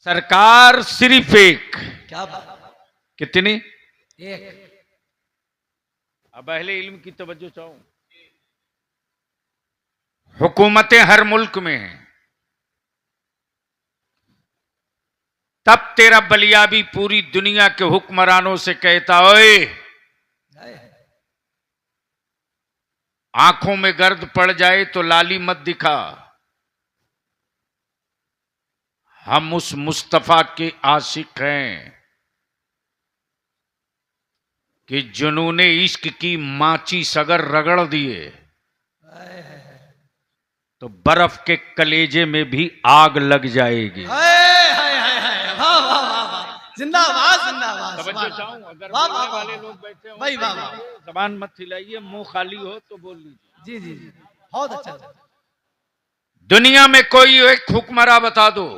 सरकार सिर्फ एक। क्या बात, कितनी? एक। अब अहले इल्म की तवज्जो चाहूं। हुकूमतें हर मुल्क में हैं, तब तेरा बलियाबी पूरी दुनिया के हुक्मरानों से कहता, ओए आंखों में गर्द पड़ जाए तो लाली मत दिखा, हम उस मुस्तफा के आशिक हैं कि जुनूने इश्क की माची सगर रगड़ दिए तो बर्फ के कलेजे में भी आग लग जाएगी। हाय हाय हाय हाय, वाह वाह वाह वाह, जिंदाबाद जिंदाबाद। तवज्जो चाहूं, अगर वाह बोलने वाह वाले वाह, लोग बैठे हो भाई वाह वाह, जबान मत हिलाइए, मुंह खाली हो तो बोल लीजिए। जी जी जी, बहुत अच्छा। दुनिया में कोई एक हुक्मरान बता दो,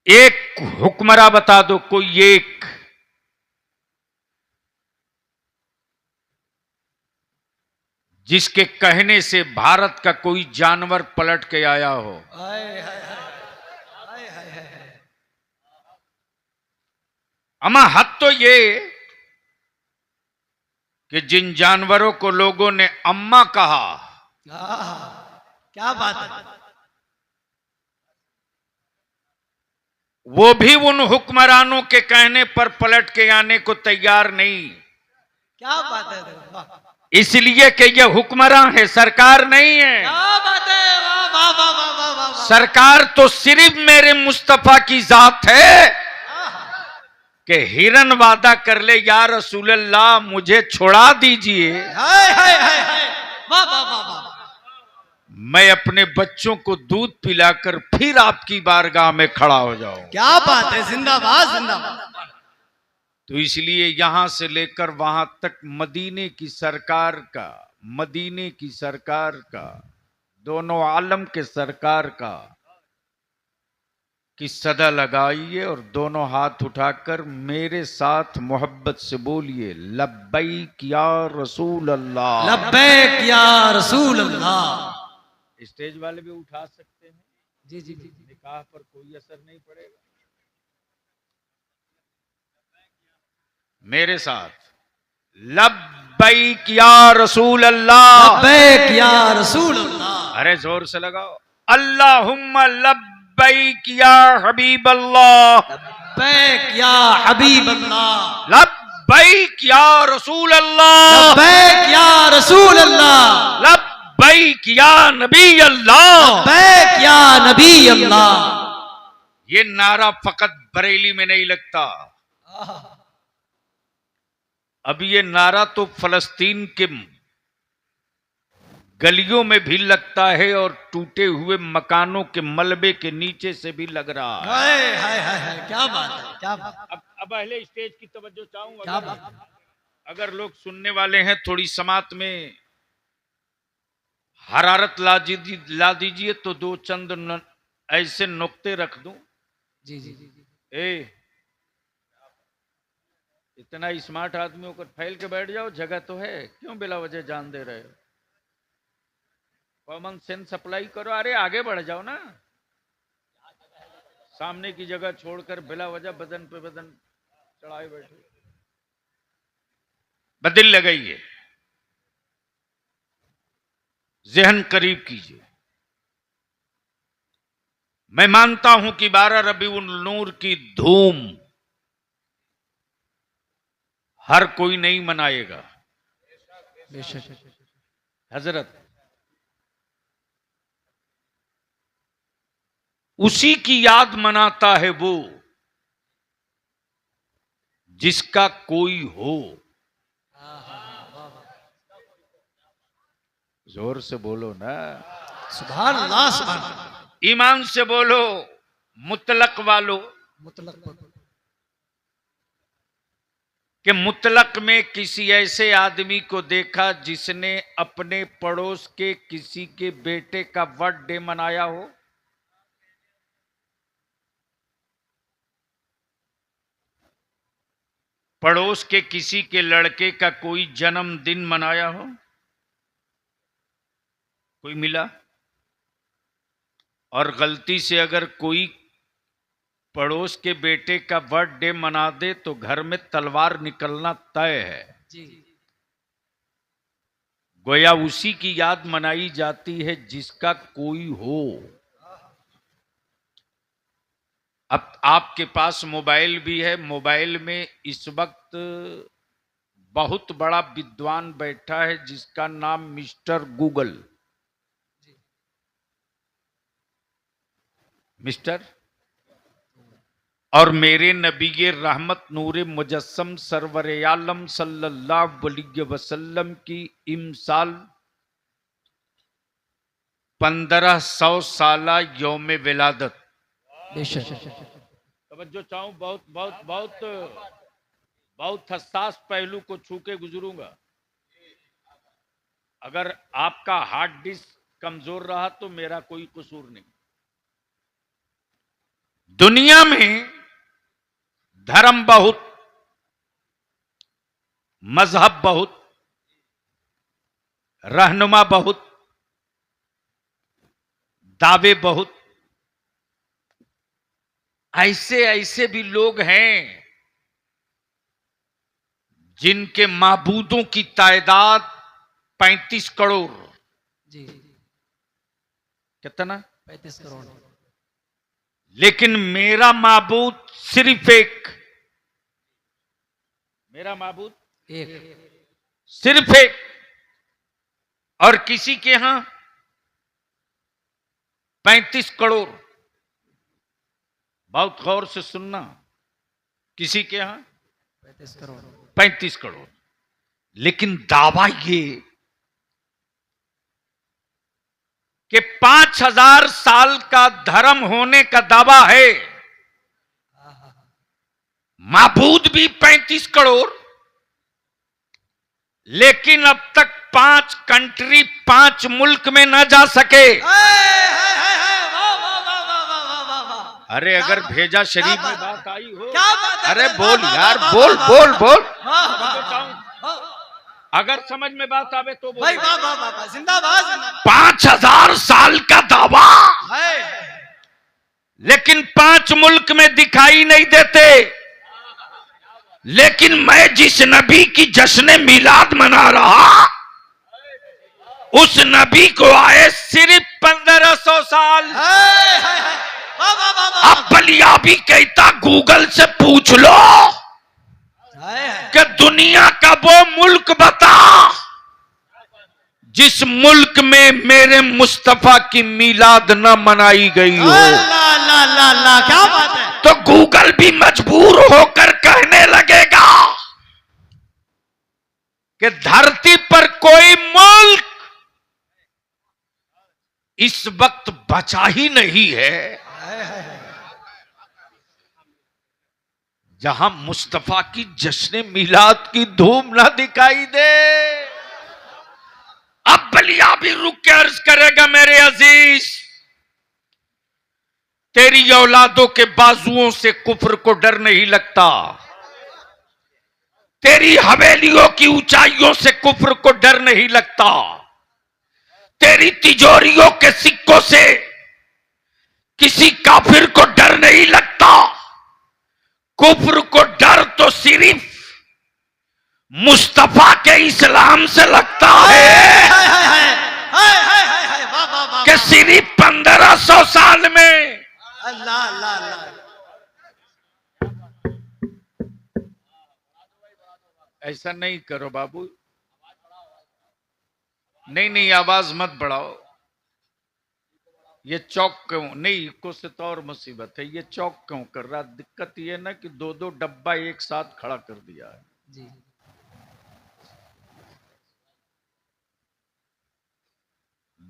एक हुक्मरान बता दो, कोई एक, जिसके कहने से भारत का कोई जानवर पलट के आया हो। हाय हाय हाय हाय हाय हाय, अमा हद तो ये कि जिन जानवरों को लोगों ने अम्मा कहा, क्या बात है। वो भी उन हुक्मरानों के कहने पर पलट के आने को तैयार नहीं। क्या बात है, वाह, इसलिए कि ये हुक्मरान है, सरकार नहीं है। क्या बात है, वाह वाह वाह वाह वाह वाह, सरकार तो सिर्फ मेरे मुस्तफा की जात है कि हिरन वादा कर ले, या रसूल अल्लाह मुझे छोड़ा दीजिए, हाय हाय हाय हाय, वाह वाह वाह वाह, मैं अपने बच्चों को दूध पिलाकर फिर आपकी बारगाह में खड़ा हो जाऊं। क्या बात है, जिंदाबाद जिंदाबाद। तो इसलिए यहां से लेकर वहां तक मदीने की सरकार का, मदीने की सरकार का, दोनों आलम के सरकार का की सदा लगाइए और दोनों हाथ उठाकर मेरे साथ मोहब्बत से बोलिए, लब्बैक या रसूल अल्लाह। लब्बैक या रसूल अल्लाह। स्टेज वाले भी उठा सकते हैं, जी जी जी, निकाह पर कोई असर नहीं पड़ेगा। मेरे साथ, लब्बैक या रसूल अल्लाह। लब्बैक या रसूल अल्लाह। अरे जोर से लगाओ, अल्लाहुम्मा लब्बैक या हबीब अल्लाह। लब्बैक या हबीब अल्लाह। लब्बैक या रसूल अल्लाह। लब्बैक या रसूल अल्लाह। लब्बैक या नबी अल्लाह। लब्बैक या नबी अल्लाह। ये नारा फकत बरेली में नहीं लगता, अब ये नारा तो फलस्तीन के गलियों में भी लगता है और टूटे हुए मकानों के मलबे के नीचे से भी लग रहा है। हाय हाय हाय हाय, क्या बात है, क्या बात। अब पहले स्टेज की तवज्जो चाहूंगा, क्या बात। अगर लोग सुनने वाले हैं, थोड़ी समात में हरारत ला दीजिए तो दो चंद ऐसे नुक्ते रख दूं। जी जी जी, ए, इतना स्मार्ट आदमी होकर फैल के बैठ जाओ, जगह तो है, क्यों बिला वजह जान दे रहे हो? कॉमन सेंस अप्लाई करो, अरे आगे बढ़ जाओ ना, सामने की जगह छोड़कर बिला वजह बदन पे बदन चढ़ाए बैठो। बदिल लगाइए, जहन करीब कीजिए। मैं मानता हूं कि 12 रबीउल नूर की धूम हर कोई नहीं मनाएगा। बेशक। हजरत, उसी की याद मनाता है वो जिसका कोई हो। जोर से बोलो ना, सुभान अल्लाह, सुभान अल्लाह। ईमान से बोलो, मुतलक वालो, मुतलक कि मुतलक में किसी ऐसे आदमी को देखा जिसने अपने पड़ोस के किसी के बेटे का बर्थडे मनाया हो? पड़ोस के किसी के लड़के का कोई जन्मदिन मनाया हो? कोई मिला? और गलती से अगर कोई पड़ोस के बेटे का बर्थडे मना दे तो घर में तलवार निकलना तय है। जी गोया उसी की याद मनाई जाती है जिसका कोई हो। अब आपके पास मोबाइल भी है, मोबाइल में इस वक्त बहुत बड़ा विद्वान बैठा है जिसका नाम मिस्टर गूगल। मिस्टर और मेरे नबी रहमत नूरे मुजस्सम सरवर आलम सल्लल्लाहु अलैहि वसल्लम की इमसाल 1500 साला यौम विलादत। बेशक तवज्जो चाहूं, बहुत बहुत बहुत बहुत हसास पहलू को छू के गुजरूंगा। अगर आपका हार्ड डिस्क कमजोर रहा तो मेरा कोई कसूर नहीं। दुनिया में धर्म बहुत, मजहब बहुत, रहनुमा बहुत, दावे बहुत, ऐसे ऐसे भी लोग हैं जिनके माबूदों की तादाद 35 करोड़। जी कितना? 35 करोड़। लेकिन मेरा माबूद सिर्फ एक, मेरा माबूद एक सिर्फ एक। और किसी के यहां 35 करोड़। बहुत गौर से सुनना, किसी के यहां 35 करोड़। 35 करोड़। लेकिन दावा ये कि 5000 साल का धर्म होने का दावा है। माबूद भी 35 करोड़, लेकिन अब तक 5 कंट्री, 5 मुल्क में ना जा सके। अरे अगर भेजा शरीफ में बात आई हो, क्या बात है? अरे बोल वाह, यार, वाह, बोल वाह, बोल बोल। वाह, अगर समझ में बात आवे तो बोल। भाई वाह वाह वाह वाह, जिंदाबाद जिंदाबाद। 5000 साल का दावा, है लेकिन 5 मुल्क में दिखाई नहीं देते। लेकिन मैं जिस नबी की जश्न मिलाद मना रहा, उस नबी को आए सिर्फ 1500 साल। वाह वाह वाह वाह। अब बलिया भी कहता गूगल से पूछ लो कि दुनिया का वो मुल्क बता जिस मुल्क में मेरे मुस्तफा की मिलाद न मनाई गई हो। ला ला ला ला, क्या बात है? तो गूगल भी मजबूर होकर कहने लगेगा कि धरती पर कोई मुल्क इस वक्त बचा ही नहीं है जहां मुस्तफा की जश्न मिलाद की धूम ना दिखाई दे। अब बलिया भी रुक के अर्ज करेगा, मेरे अजीज, तेरी औलादों के बाजुओं से कुफ्र को डर नहीं लगता, तेरी हवेलियों की ऊंचाइयों से कुफ्र को डर नहीं लगता, तेरी तिजोरियों के सिक्कों से किसी काफिर को डर नहीं लगता। कुफ्र को डर तो सिर्फ मुस्तफा के इस्लाम से लगता है कि सिर्फ 1500 साल में। अल्लाह अल्लाह अल्लाह। ऐसा नहीं करो बाबू, नहीं नहीं, आवाज मत बढ़ाओ। ये चौक क्यों नहीं, को से तो और मुसीबत है। ये चौक क्यों कर रहा? दिक्कत ये ना कि 2-2 डब्बा एक साथ खड़ा कर दिया है। जी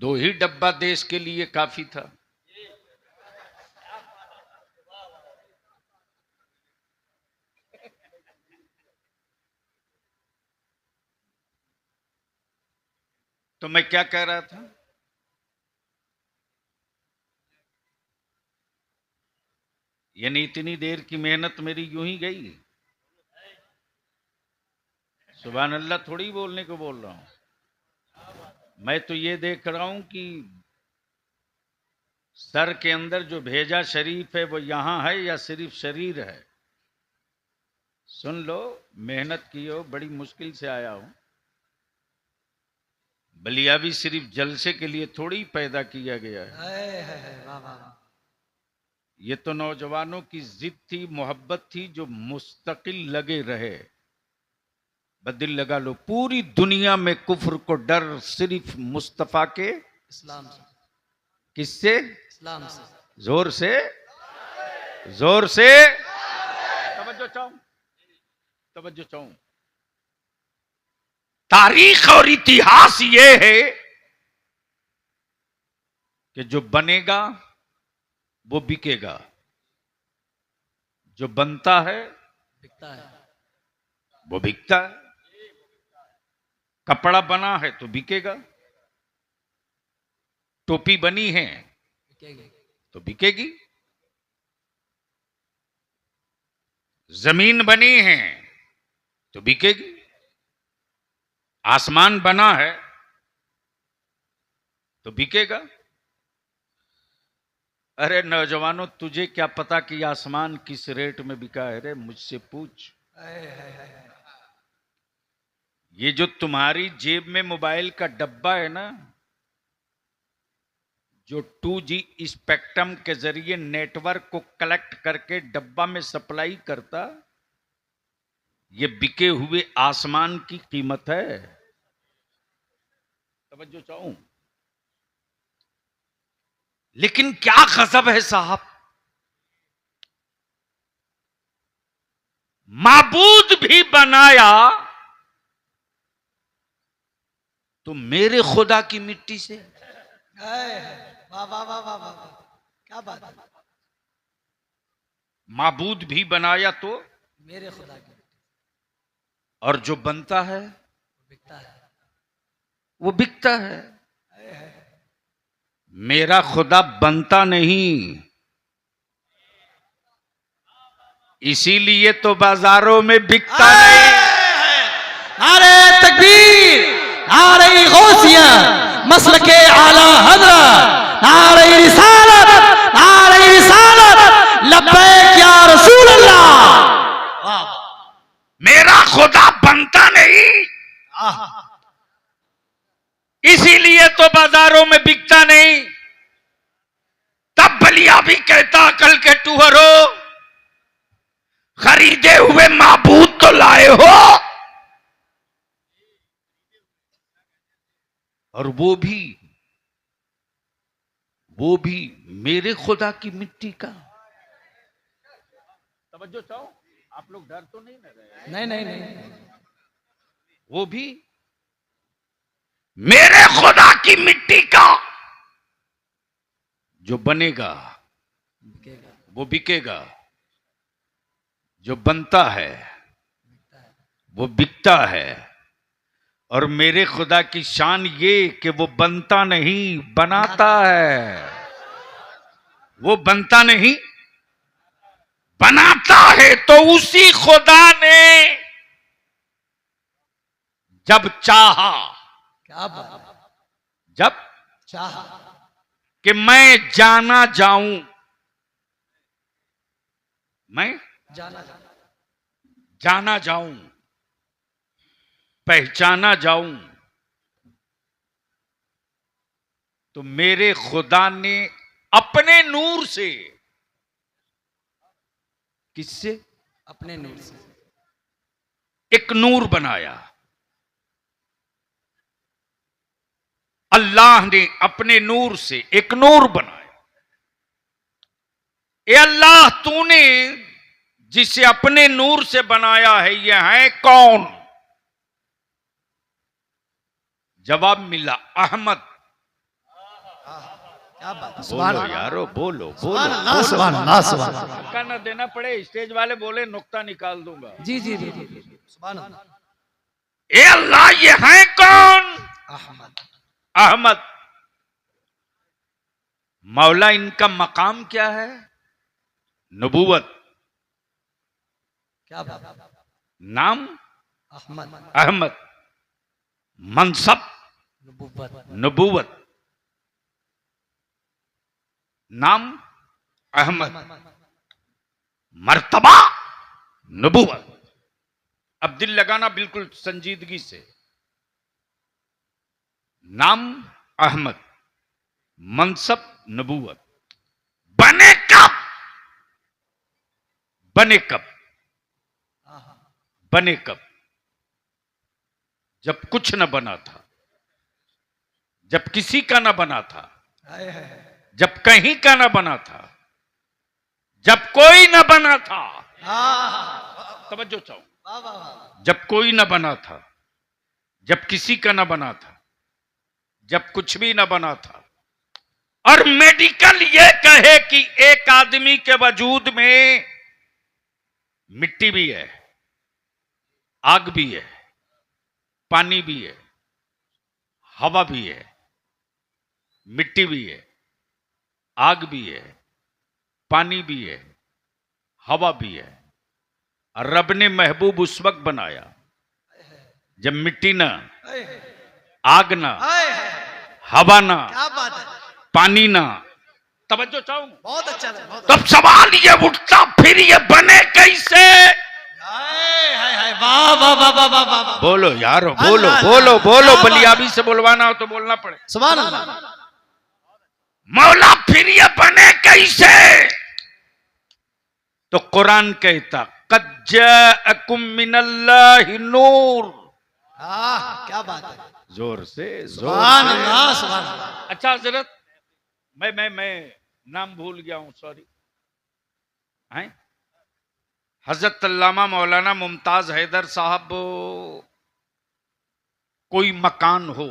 2 ही डब्बा देश के लिए काफी था। तो मैं क्या कह रहा था? यानी इतनी देर की मेहनत मेरी यूं ही गई। सुभान अल्लाह थोड़ी बोलने को बोल रहा हूं। मैं तो ये देख रहा हूं कि सर के अंदर जो भेजा शरीफ है वो यहां है या सिर्फ शरीर है? सुन लो, मेहनत की हो, बड़ी मुश्किल से आया हूं। बलिया भी सिर्फ जलसे के लिए थोड़ी पैदा किया गया है। वाह वाह। ये तो नौजवानों की जिद थी, मोहब्बत थी, जो मुस्तकिल लगे रहे। बदिल लगा लो, पूरी दुनिया में कुफ्र को डर सिर्फ मुस्तफा के इस्लाम से। किससे? इस्लाम से। जोर से, जोर से तवज्जो चाहूं, तवज्जो चाहूं। तारीख और इतिहास ये है कि जो बनेगा वो बिकेगा, जो बनता है बिकता है। वो बिकता है। कपड़ा बना है तो बिकेगा, टोपी बनी है बिकेगी। तो बिकेगी, जमीन बनी है तो बिकेगी, आसमान बना है तो बिकेगा। अरे नौजवानों, तुझे क्या पता कि आसमान किस रेट में बिका है? रे मुझसे पूछ। ये जो तुम्हारी जेब में मोबाइल का डब्बा है ना, जो 2G स्पेक्ट्रम के जरिए नेटवर्क को कलेक्ट करके डब्बा में सप्लाई करता, ये बिके हुए आसमान की कीमत है। तवज्जो चाहूं। लेकिन क्या गजब है साहब, माबूद भी बनाया तो मेरे खुदा की मिट्टी से। वाह वाह वाह वाह वाह। क्या बात है। माबूद भी बनाया तो मेरे खुदा की। और जो बनता है बिकता है। वो बिकता है। मेरा खुदा बनता नहीं, इसीलिए तो बाजारों में बिकता नहीं। नारे तकबीर, नारे गौसिया, मसल के आला हजरत, नारे रिसालत, नारे रिसालत, लब्बैक या रसूल अल्लाह। मेरा खुदा बनता नहीं, इसीलिए तो बाजारों में बिकता नहीं। तब बलिया भी कहता, कल के टूहरो, खरीदे हुए माबूद तो लाए हो, और वो भी मेरे खुदा की मिट्टी का। तवज्जो चाहो, आप लोग डर तो नहीं रहे? नहीं नहीं नहीं। वो भी मेरे खुदा की मिट्टी का। जो बनेगा वो बिकेगा, जो बनता है वो बिकता है। और मेरे खुदा की शान ये कि वो बनता नहीं, बनाता है। वो बनता नहीं, बनाता है। तो उसी खुदा ने जब चाहा, क्या बात। जब चाहा कि मैं जाना जाऊं, मैं जाना जाऊं, पहचाना जाऊं, तो मेरे खुदा ने अपने नूर से, किससे? अपने नूर से एक नूर बनाया। अल्लाह ने अपने नूर से एक नूर बनाया। ए अल्लाह, तूने जिसे अपने नूर से बनाया है, यह है कौन? जवाब मिला, अहमद। क्या बात। बोलो यारो, बोलो बोलो। सुभान अल्लाह, सुभान अल्लाह। धक्का ना देना पड़े, स्टेज वाले बोले नुक्ता निकाल दूंगा। जी जी जी जी। सुभान अल्लाह। ए अल्लाह, ये है कौन? अहमद। अहमद। मौला, इनका मकाम क्या है? नबूवत। क्या बात। नाम अहमद। अहमद। मनसब नबुव्वत। नबूवत। नाम अहमद, मर्तबा नबूवत। अब दिल लगाना बिल्कुल संजीदगी से। नाम अहमद, मनसब नबूवत। बने कब? बने कब? बने कब? जब कुछ न बना था, जब किसी का न बना था, जब कहीं का न बना था, जब कोई न बना था। तवज्जो चाहो। जब कोई न बना था, जब किसी का न बना था, जब कुछ भी न बना था। और मेडिकल ये कहे कि एक आदमी के वजूद में मिट्टी भी है, आग भी है, पानी भी है, हवा भी है, मिट्टी भी है, आग भी है, पानी भी है, हवा भी है। और रब ने महबूब उस वक्त बनाया जब मिट्टी ना, आग ना, हवा ना, क्या बात है, पानी ना। तवज्जो चाहूं। बहुत अच्छा है, बहुत तब सवाल ये उठता, फिर ये बने कैसे? वाह वाह वाह वाह वाह वाह। बोलो यारो, बोलो अल्लाह, बोलो अल्लाह, बोलो। क्या बात बलियाबी से बुलवाना हो तो बोलना पड़े। सुभान अल्लाह। मौला फिर ये बने कैसे? तो कुरान कहता, कद जाअकुम मिनल्लाहि नूर। क्या बात है, जोर से, जोर सुभान से। अल्लाह, सुभान अल्लाह। अच्छा हजरत, मैं नाम भूल गया हूं, सॉरी। हैं? हजरत अल्लामा मौलाना मुमताज हैदर साहब, कोई मकान हो,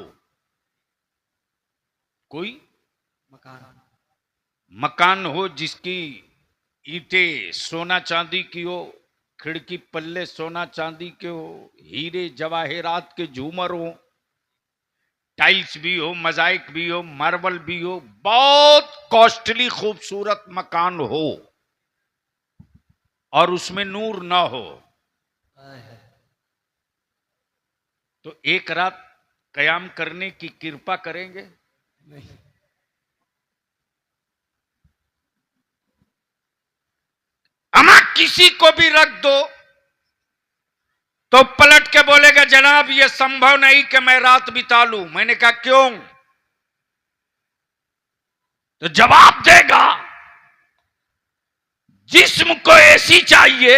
कोई मकान हो जिसकी ईंटें सोना चांदी की हो, खिड़की पल्ले सोना चांदी के हो, हीरे जवाहरात के झूमर हो, टाइल्स भी हो, मोजाइक भी हो, मार्बल भी हो, बहुत कॉस्टली खूबसूरत मकान हो, और उसमें नूर ना हो, तो एक रात कयाम करने की कृपा करेंगे? नहीं, अमा किसी को भी रख दो तो पलट के बोलेगा, जनाब ये संभव नहीं कि मैं रात बिता लूं। मैंने कहा क्यों? तो जवाब देगा, जिस्म को एसी चाहिए,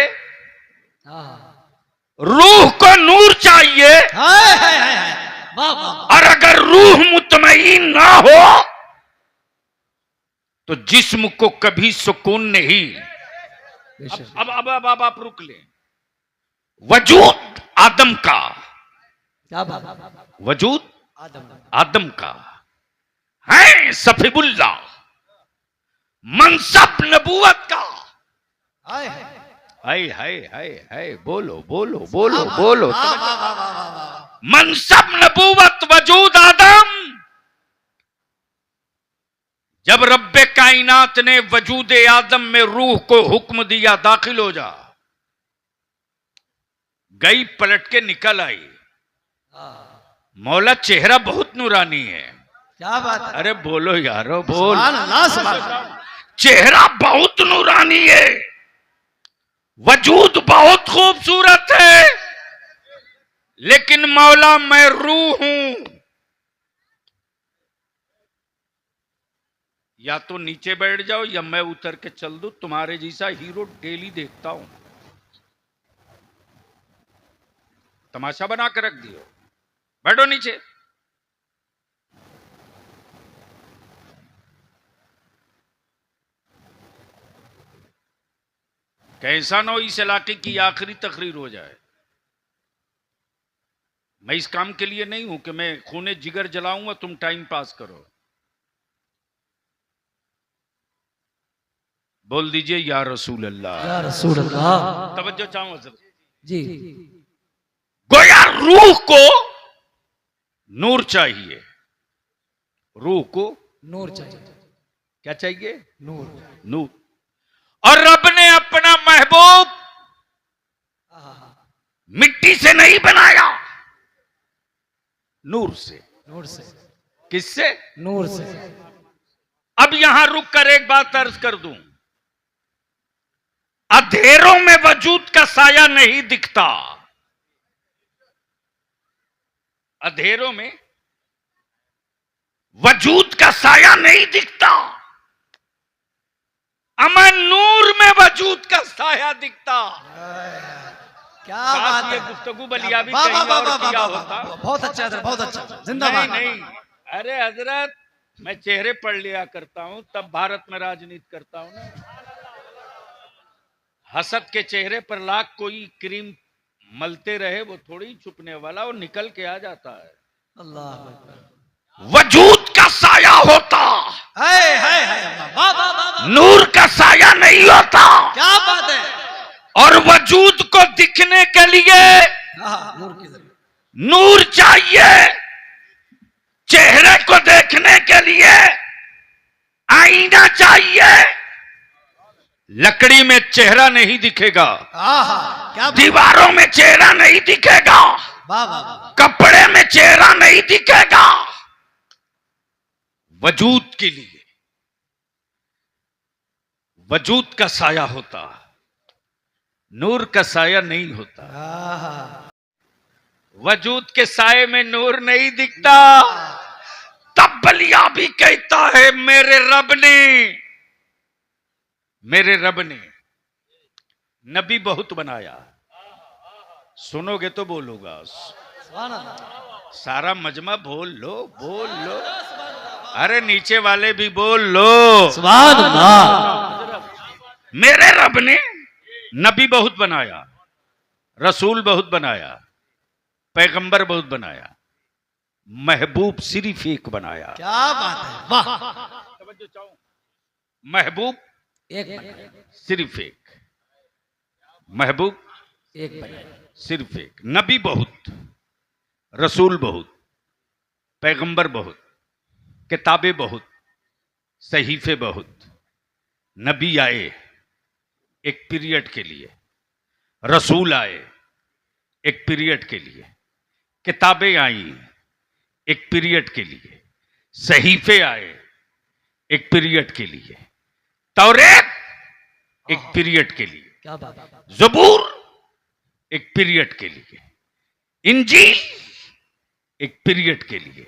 रूह को नूर चाहिए, वाह वाह। और अगर रूह मुतमईन ना हो तो जिस्म को कभी सुकून नहीं। अब आप रुक लें। वजूद आदम का, क्या बात, वजूद आदम, आदम का है, सफीबुल्लाह, मनसब नबूवत का। हाय हाय हाय हाय हाय, बोलो बोलो बोलो बोलो। वाह वाह वाह वाह वाह। मनसब नबूवत, वजूद आदम। जब रब्बे कायनात ने वजूद आदम में रूह को हुक्म दिया, दाखिल हो जा, गई, पलट के निकल आई। मौला चेहरा बहुत नूरानी है। क्या बात है, अरे बोलो यारो, बोल। सुभान अल्लाह, सुभान अल्लाह। चेहरा बहुत नूरानी है, वजूद बहुत खूबसूरत है, लेकिन मौला मैं रूह हूं। या तो नीचे बैठ जाओ या मैं उतर के चल दूं। तुम्हारे जैसा हीरो डेली देखता हूं। तमाशा बना के रख दियो। बैठो नीचे। कैसा ना हो इस इलाके की आखिरी तकरीर हो जाए। मैं इस काम के लिए नहीं हूं कि मैं खूने जिगर जलाऊंगा, तुम टाइम पास करो। बोल दीजिए या रसूल अल्लाह, या रसूल अल्लाह। तवज्जो चाहूं हजरत जी, गोया रूह को नूर चाहिए, रूह को नूर चाहिए, क्या चाहिए? नूर। नूर। और रब ने अपना महबूब मिट्टी से नहीं बनाया, नूर से। नूर से, किससे? नूर से। अब यहां रुक कर एक बात अर्ज कर दूं, अंधेरों में वजूद का साया नहीं दिखता, अंधेरों में वजूद का साया नहीं दिखता, अमन नूर में वजूद का साया दिखता। क्या बात है, गुफ्तगू बलिया भी वाह, कहीं वाह, वाह, और वाह, किया वाह, होता। वाह, बहुत अच्छा हजरत, बहुत अच्छा, जिंदाबाद। नहीं नहीं, अरे हजरत मैं चेहरे पढ़ लिया करता हूं, तब भारत में राजनीति करता हूं ना। हसद के चेहरे पर लाख कोई क्रीम मलते रहे, वो थोड़ी छुपने वाला, वो निकल के आ जाता है। अल्लाह अकबर। वजूद का साया होता, हाय हाय हाय, वाह वाह वाह, नूर का साया नहीं होता। क्या बात है। और वजूद को दिखने के लिए नूर की जरूरत। नूर चाहिए, चेहरे को देखने के लिए आईना चाहिए। लकड़ी में चेहरा नहीं दिखेगा, क्या दीवारों में चेहरा नहीं दिखेगा, वाह वाह, कपड़े में चेहरा नहीं दिखेगा। वजूद के लिए वजूद का साया होता, नूर का साया नहीं होता। वजूद के साये में नूर नहीं दिखता। तब बलिया भी कहता है मेरे रब ने नबी बहुत बनाया। सुनोगे तो बोलूंगा, सारा मजमा बोल लो, बोल लो, अरे नीचे वाले भी बोल लो, सुभान अल्लाह। मेरे रब ने नबी बहुत बनाया, रसूल बहुत बनाया, पैगंबर बहुत बनाया, महबूब सिर्फ एक बनाया। क्या बात है, वाह। महबूब एक सिर्फ एक, महबूब एक सिर्फ एक। नबी बहुत, रसूल बहुत, पैगंबर बहुत, किताबें बहुत, सहीफे बहुत। नबी आए एक पीरियड के लिए, रसूल आए एक पीरियड के लिए, किताबें आई एक पीरियड के लिए, सहीफे आए एक पीरियड के लिए, तौरेत एक पीरियड के लिए, क्या बात है, ज़बूर एक पीरियड के लिए, इंजील एक पीरियड के लिए।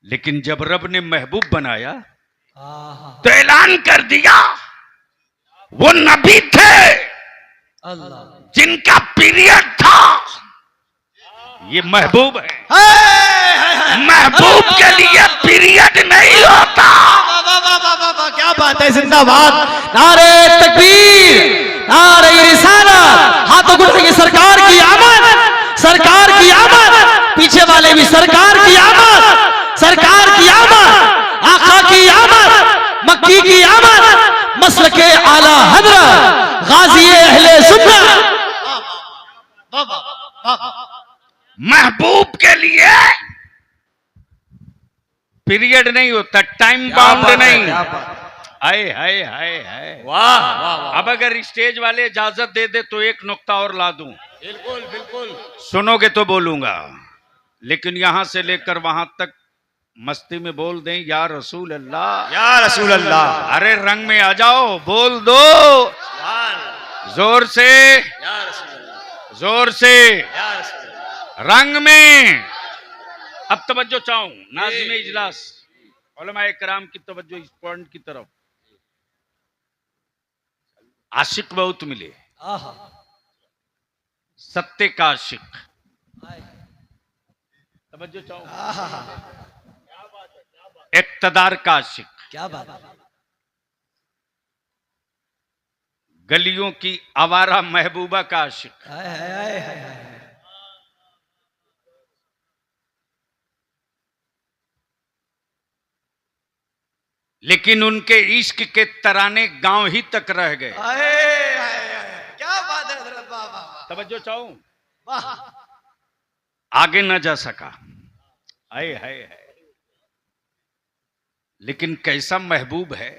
लेकिन जब रब ने महबूब बनाया तो ऐलान कर दिया वो नबी थे अल्लाह। जिनका पीरियड था, ये महबूब है। महबूब के लिए पीरियड नहीं होता। क्या बात है, जिंदाबाद। नारे तकबीर, नारे रिसालत, हाथों को उठाइए, सरकार की आमद, सरकार की आमद, पीछे वाले भी सरकार की आमद, सरकार की आमद, आका की आमद, मक्की की आमद, मसल के आला हजरत गाजी अहले सुन्नत। महबूब के लिए पीरियड नहीं होता, टाइम बाउंड नहीं। हाय हाय हाय हाय, वाह वाह। अब अगर स्टेज वाले इजाजत दे दे तो एक नुक्ता और ला दूं। बिल्कुल बिल्कुल। सुनोगे तो बोलूंगा, लेकिन यहां से लेकर वहां तक मस्ती में बोल दें या रसूल अल्लाह, या रसूल अल्लाह। अरे रंग में आ जाओ, बोल दो जोर से, जोर से, रंग में। अब तवज्जो चाहूं नाज़िम इजलास, उलमाए किराम की तवज्जो इस पॉइंट की तरफ। आशिक बहुत मिले, सत्य का आशिक, तवज्जो चाहूं, इक्तदार का आशिक, क्या बात है, गलियों की आवारा महबूबा का आशिक, लेकिन उनके इश्क के तराने गांव ही तक रह गए। क्या बात है हजरत, वाह वाह। तवज्जो चाहूं, वाह, आगे न जा सका। हाय हाय हाय, लेकिन कैसा महबूब है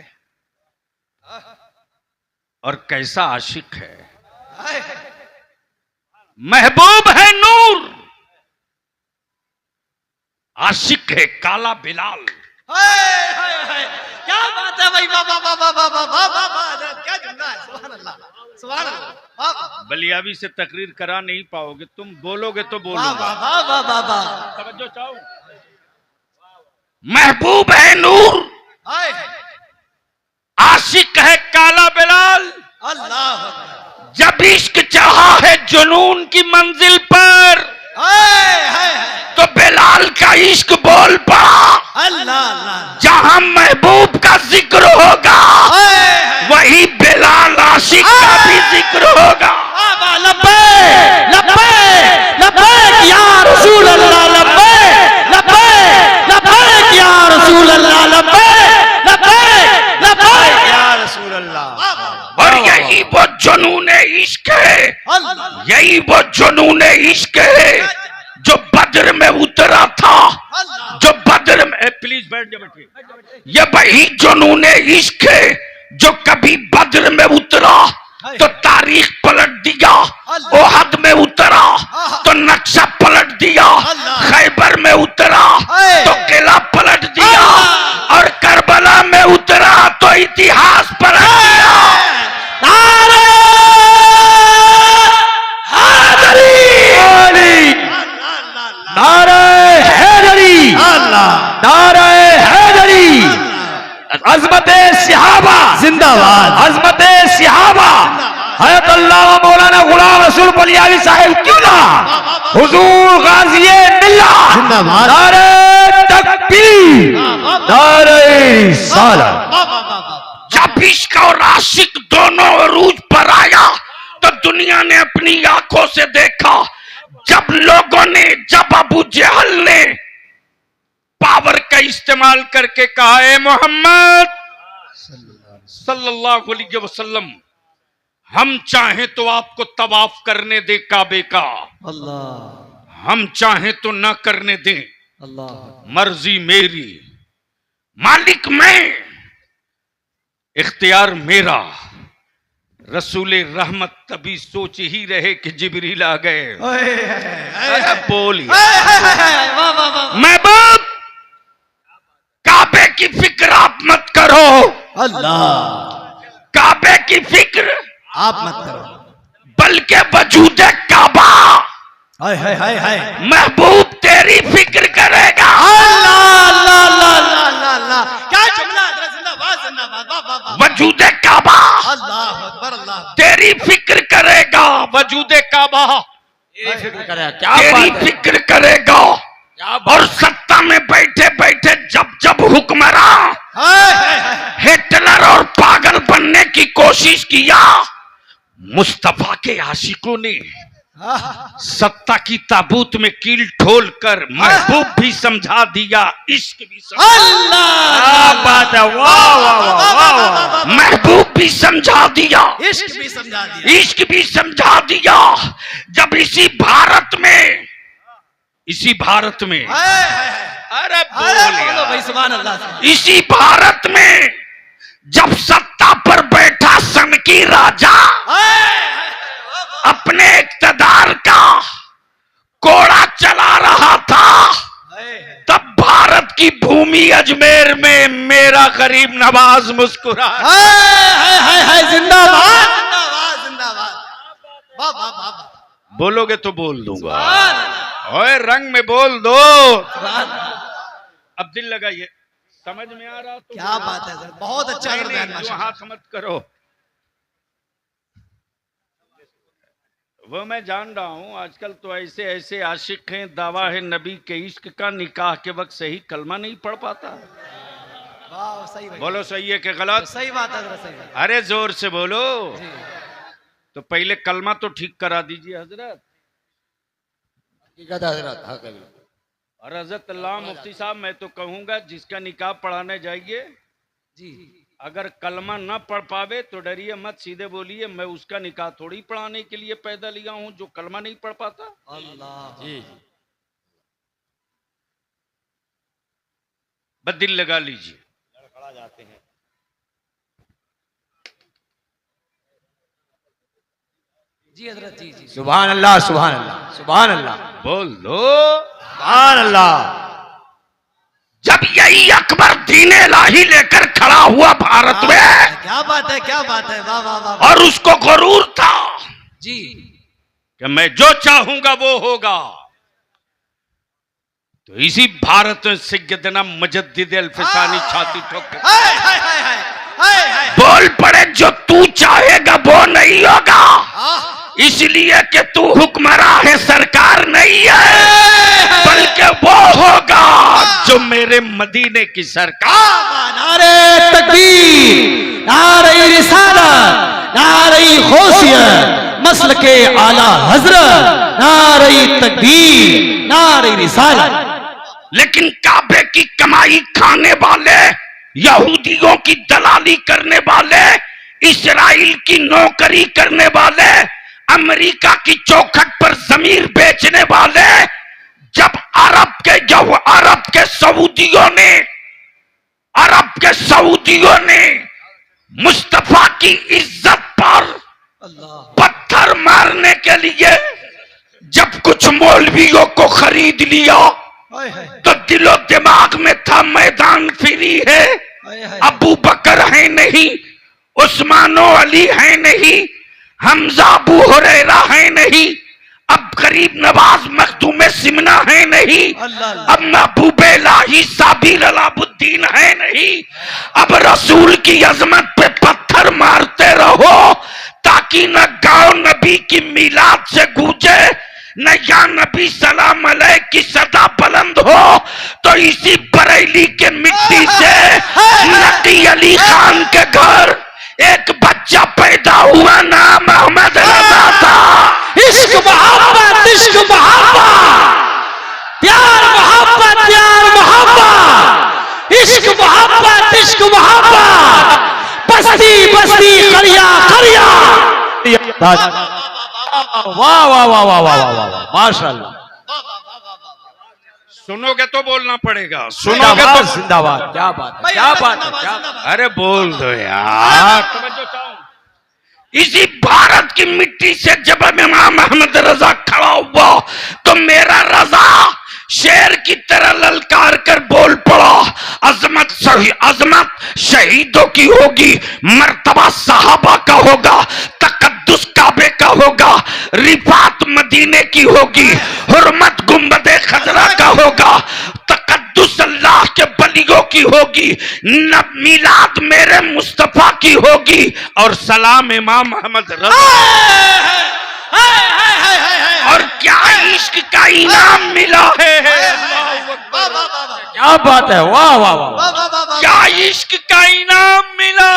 और कैसा आशिक है। महबूब है नूर, आशिक है काला बिलाल। क्या बात है भाई, वाह वाह वाह वाह वाह वाह वाह वाह, हजरत क्या जुमला है, सुभान अल्लाह सुभान अल्लाह, वाह वाह बलियाबी से तकरीर करा नहीं पाओगे, तुम बोलोगे तो वाह बोलोगे। वाह वाह वाह वाह वाह, तवज्जो चाहो। महबूब है नूर, हाय आशिक है काला बिलाल, अल्लाह अकबर, जब इश्क चढ़ा है जुनून की मंजिल पर, हाय हाय तो बिलाल का इश्क बोल पड़ा। अल्लाह अल्लाह, जहां महबूब का जिक्र होगा वही बिलाल आशिक का भी जिक्र होगा। वाह वाह, लब्बैक लब्बैक लब्बैक या रसूल अल्लाह, लब्बैक लब्बैक लब्बैक या रसूल अल्लाह, लब्बैक लब्बैक लब्बैक या रसूल अल्लाह। और यही वो जुनून इश्क है, यही वो जुनून इश्क है जो बद्र में उतरा था, जो बद्र में, प्लीज बैठ जा बैठिए। ये वही जुनून इश्क है जो कभी बद्र में उतरा तो तारीख पलट दिया, ओहद में उतरा तो नक्शा पलट दिया, खैबर में उतरा तो किला पलट दिया, और करबला में उतरा तो इतिहास पलट दिया। नारे हैदरी, नारे हैदरी, नारे हैदरी, अज़मते सिहाबा जिंदाबाद, अज़मते सिहाबा, हज़रत अल्लामा मौलाना गुलाम रसूल बलियावी साहिब क्यों ना, हुजूर गाज़िए मिल्लत जिंदाबाद, नारे तकबीर, नारे रिसालत। जब इश्क और आशिक दोनों अरूज पर आया तो दुनिया ने अपनी आंखों से देखा, जब लोगों ने, जब अबू जहल ने पावर का इस्तेमाल करके कहा, है मोहम्मद सल्लल्लाहु अलैहि वसल्लम, हम चाहें तो आपको तवाफ करने दे काबे का, अल्लाह हम चाहें तो ना करने दें, अल्लाह, मर्जी मेरी, मालिक मैं, इख्तियार मेरा। रसूले रहमत तभी सोच ही रहे कि जिब्रील आ गए। अरे बोलिए महबूब, काबे की फिक्र आप मत करो, अल्लाह काबे की फिक्र आप मत करो, बल्कि वजूद काबा हाय हाय हाय हाय, महबूब तेरी फिक्र करेगा। अल्लाह अल्लाह अल्लाह अल्लाह अल्लाह, क्या जुमला है, जिंदाबाद जिंदाबाद, वाह वाह वाह, वजूद काबा अल्लाह अकबर, अल्लाह तेरी फिक्र करेगा, वजूद काबा तेरी फिक्र करेगा। और सत्ता में बैठे बैठे जब जब हुक्मरान हिटलर और पागल बनने की कोशिश किया, मुस्तफा के आशिकों ने सत्ता की ताबूत में कील ठोल कर महबूब भी समझा दिया, इश्क भी समझा, अल्लाह, बात है, वाह वाह वाह, महबूब भी समझा दिया, इश्क भी समझा दिया, इश्क भी समझा दिया। जब इसी भारत में, इसी भारत में, अरे बोलो भाई सुभान अल्लाह, इसी भारत में जब सत्ता पर बैठा सनकी राजा अपने इक्तदार का कोड़ा चला रहा था, तब भारत की भूमि अजमेर में मेरा गरीब नवाज मुस्कुरा, जिंदाबाद जिंदाबाद जिंदाबाद, वाह वाह वाह, बोलोगे तो बोल दूंगा, ओए रंग में बोल दो। अब दिल लगाइए, समझ में आ रहा तो क्या बात है सर, बहुत अच्छा कर बयान, जो माशाअल्लाह, हाथ मत करो, वो मैं जान रहा हूं आजकल तो ऐसे ऐसे आशिक हैं, दावा है नबी के इश्क का, निकाह के वक्त सही कलमा नहीं पढ़ पाता। वाह सही भाई, बोलो सही है कि गलत? सही बात है सही बात, अरे जोर से बोलो। जी तो पहले कलमा तो ठीक करा दीजिए हजरत। और हजरत अल्लाह मुफ्ती साहब, मैं तो कहूंगा जिसका निकाह पढ़ाने जाइए, जी, अगर कलमा न पढ़ पावे तो डरिए मत, सीधे बोलिए मैं उसका निकाह थोड़ी पढ़ाने के लिए पैदा लिया हूं जो कलमा नहीं पढ़ पाता। अल्लाह जी, बस दिल लगा लीजिए। लड़खड़ा जाते हैं, जी हजरत, जी जी, सुभान अल्लाह सुभान अल्लाह सुभान अल्लाह, बोल दो सुभान अल्लाह। जब यही अकबर दीन इलाही लेकर खड़ा हुआ भारत में, क्या बात है, क्या बात है, वाह वाह वाह। और उसको गुरूर था जी कि मैं जो चाहूंगा वो होगा। तो इसी भारत में सैयदना मुजद्दिद अल-फिसानी छाती ठोक के हाय हाय हाय हाय हाय हाय। बोल पड़े, जो तू चाहेगा वो नहीं होगा, इसलिए कि तू हुक्मरां है, सरकार नहीं है, बल्कि वो होगा जो मेरे मदीने की सरकार। नारे तकबीर, नारे रिसालत, नारे गौसियत, मसलके आला हजरत, नारे तकबीर, नारे रिसालत। लेकिन काबे की कमाई खाने वाले, यहूदियों की दलाली करने वाले, इस्राइल की नौकरी करने वाले, अमेरिका की चौखट पर जमीन बेचने वाले, जब अरब के सऊदियों ने मुस्तफा की इज्जत पर पत्थर मारने के लिए जब कुछ मौलवियों को खरीद लिया, तो दिलो दिमाग में था मैदान फ्री है, अबू बकर है नहीं, उस्मानो अली है नहीं, हमजा अबू हुरैरा है नहीं, अब गरीब नवाज मखदूम सिमना है नहीं, अब महबूब इलाही साबिर अलाउद्दीन है नहीं। अब रसूल की अजमत पे पत्थर मारते रहो ताकि न गाँव नबी की मिलाद से गूंजे, न या नबी सलाम अलैह की सदा बुलंद हो। तो इसी बरेली के मिट्टी से नकी अली खान के घर एक बच्चा पैदा हुआ, नाम अहमद रजा था। इश्क मोहब्बत, इश्क मोहब्बत, प्यार मोहब्बत, प्यार मोहब्बत, इश्क मोहब्बत, इश्क मोहब्बत, बस्ती बस्ती, करिया करिया। वाह वाह वाह वाह वाह वाह वाह, माशाल्लाह। सुनोगे तो बोलना पड़ेगा, सुनोगे तो जिंदाबाद। क्या बात है, क्या बात है, क्या बात है। अरे बोल दो यार। इसी भारत की मिट्टी से जब इमाम अहमद रजा खड़ा हुआ तो मेरा रजा शेर की तरह ललकार कर बोल पड़ा, अजमत शहीदों की होगी, मर्तबा सहाबा का होगा, तकद्दुस काबे का होगा, रिफात मदीने की होगी, हुर्मत गुंबदे खजरा का होगा, तकद्दुस अल्लाह के बलियों की होगी, न मिलाद मेरे मुस्तफा की होगी, और सलाम इमाम अहमद रजा। और क्या इश्क का इनाम मिला है। क्या बात है, वाह वाह वाह। क्या इश्क का इनाम मिला।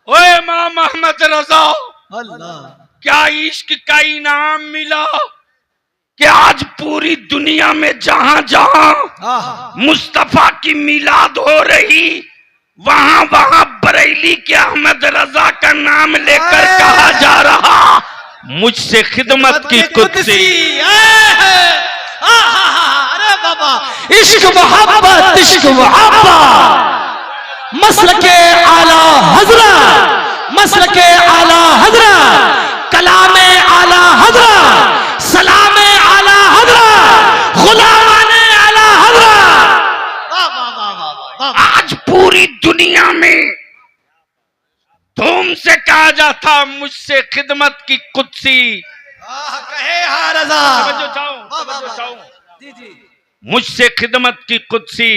ओए इमाम अहमद रजा, क्या इश्क का इनाम मिला कि आज पूरी दुनिया में जहां जहां मुस्तफा की मिलाद हो रही, वहां वहां बरेली के अहमद रजा का नाम लेकर कहा जा रहा, मुझसे खिदमत की कुत्सी। अरे बाबा, इश्क मोहब्बत, इश्क मोहब्बत, मसलके आला हजरत, मसलके आला हजरत, कलामे आला हजरत, सलामे आला हजरत, गुलामाने आला हजरत। आज पूरी दुनिया में धूम से कहा जाता, मुझसे खिदमत की कुत्सी। कहे हाँ रजा, मुझसे खिदमत की कुत्सी।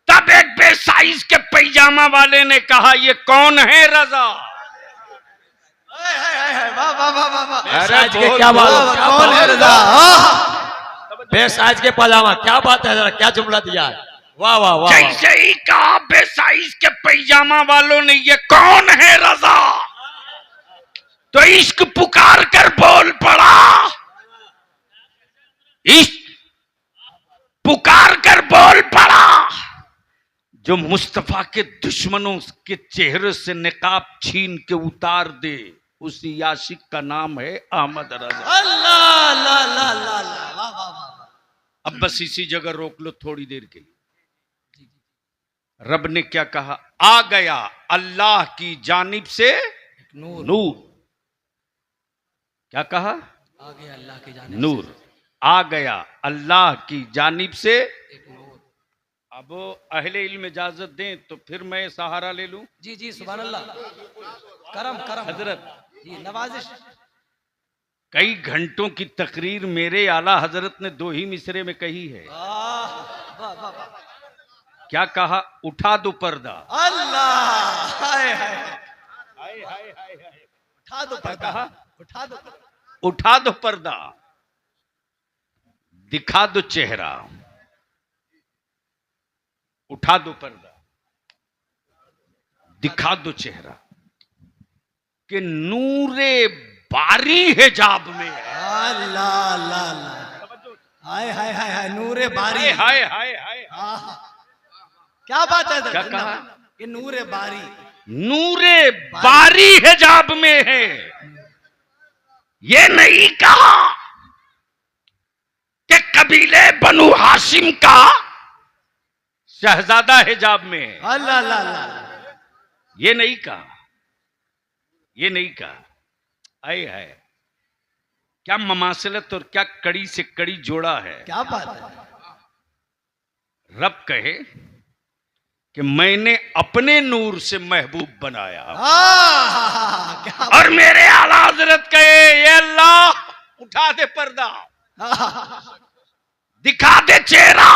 तब एक बेसाइज के पैजामा वाले ने कहा, ये कौन है रजा। आज के क्या बात, कौन है रजा। बेसाइज के पैजामा, क्या बात है, जरा क्या जुमला दिया है, वाह वाह वाह। जैसे ही कहा बेसाइज के पैजामा वालों ने, ये कौन है रजा, तो इश्क पुकार कर बोल पड़ा, इश्क पुकार कर बोल पड़ा। जो मुस्तफा के दुश्मनों के चेहरे से निकाब छीन के उतार दे, उस याशिक का नाम है अहमद रजा। अल्लाह ला ला ला ला। अब बस इसी जगह रोक लो थोड़ी देर के लिए। रब ने क्या कहा, आ गया अल्लाह की जानिब से नूर। क्या कहा, आ गया अल्लाह की जानिब नूर। आ गया अल्लाह की जानिब से अब वो अहले इल्म इजाजत दें तो फिर मैं सहारा ले लूं। जी जी सुभान अल्लाह। करम करम हजरत जी नवाजिश। कई घंटों की तकरीर मेरे आला हजरत ने 2 ही मिसरे में कही है। वाह वाह वाह वाह। क्या कहा? उठा दो पर्दा। अल्लाह हाय हाय। हाय हाय हाय हाय। उठा दो पर्दा। कहा? उठा दो। उठा दो पर्दा, दिखा दो चेहरा। उठा दो पर्दा, दिखा दो चेहरा कि नूरे बारी हिजाब में है। अल्लाह अल्लाह अल्लाह। हाय हाय हाय हाय नूरे बारी। हाय हाय हाय हाय। आहा। क्या बात है? क्या कहा? ये नूरे बारी। नूरे बारी हिजाब में है। ये नहीं कहा कि कबीले बनु हाशिम का शहजादा हिजाब में है। अल्लाह अल्लाह अल्लाह। ये नहीं कहा, ये नहीं कहा। आए है क्या ममासलत और क्या कड़ी से कड़ी जोड़ा है। क्या बात है? रब कहे कि मैंने अपने नूर से महबूब बनाया क्या और मेरे आला हजरत कहे ये अल्लाह उठा दे पर्दा, दिखा दे चेहरा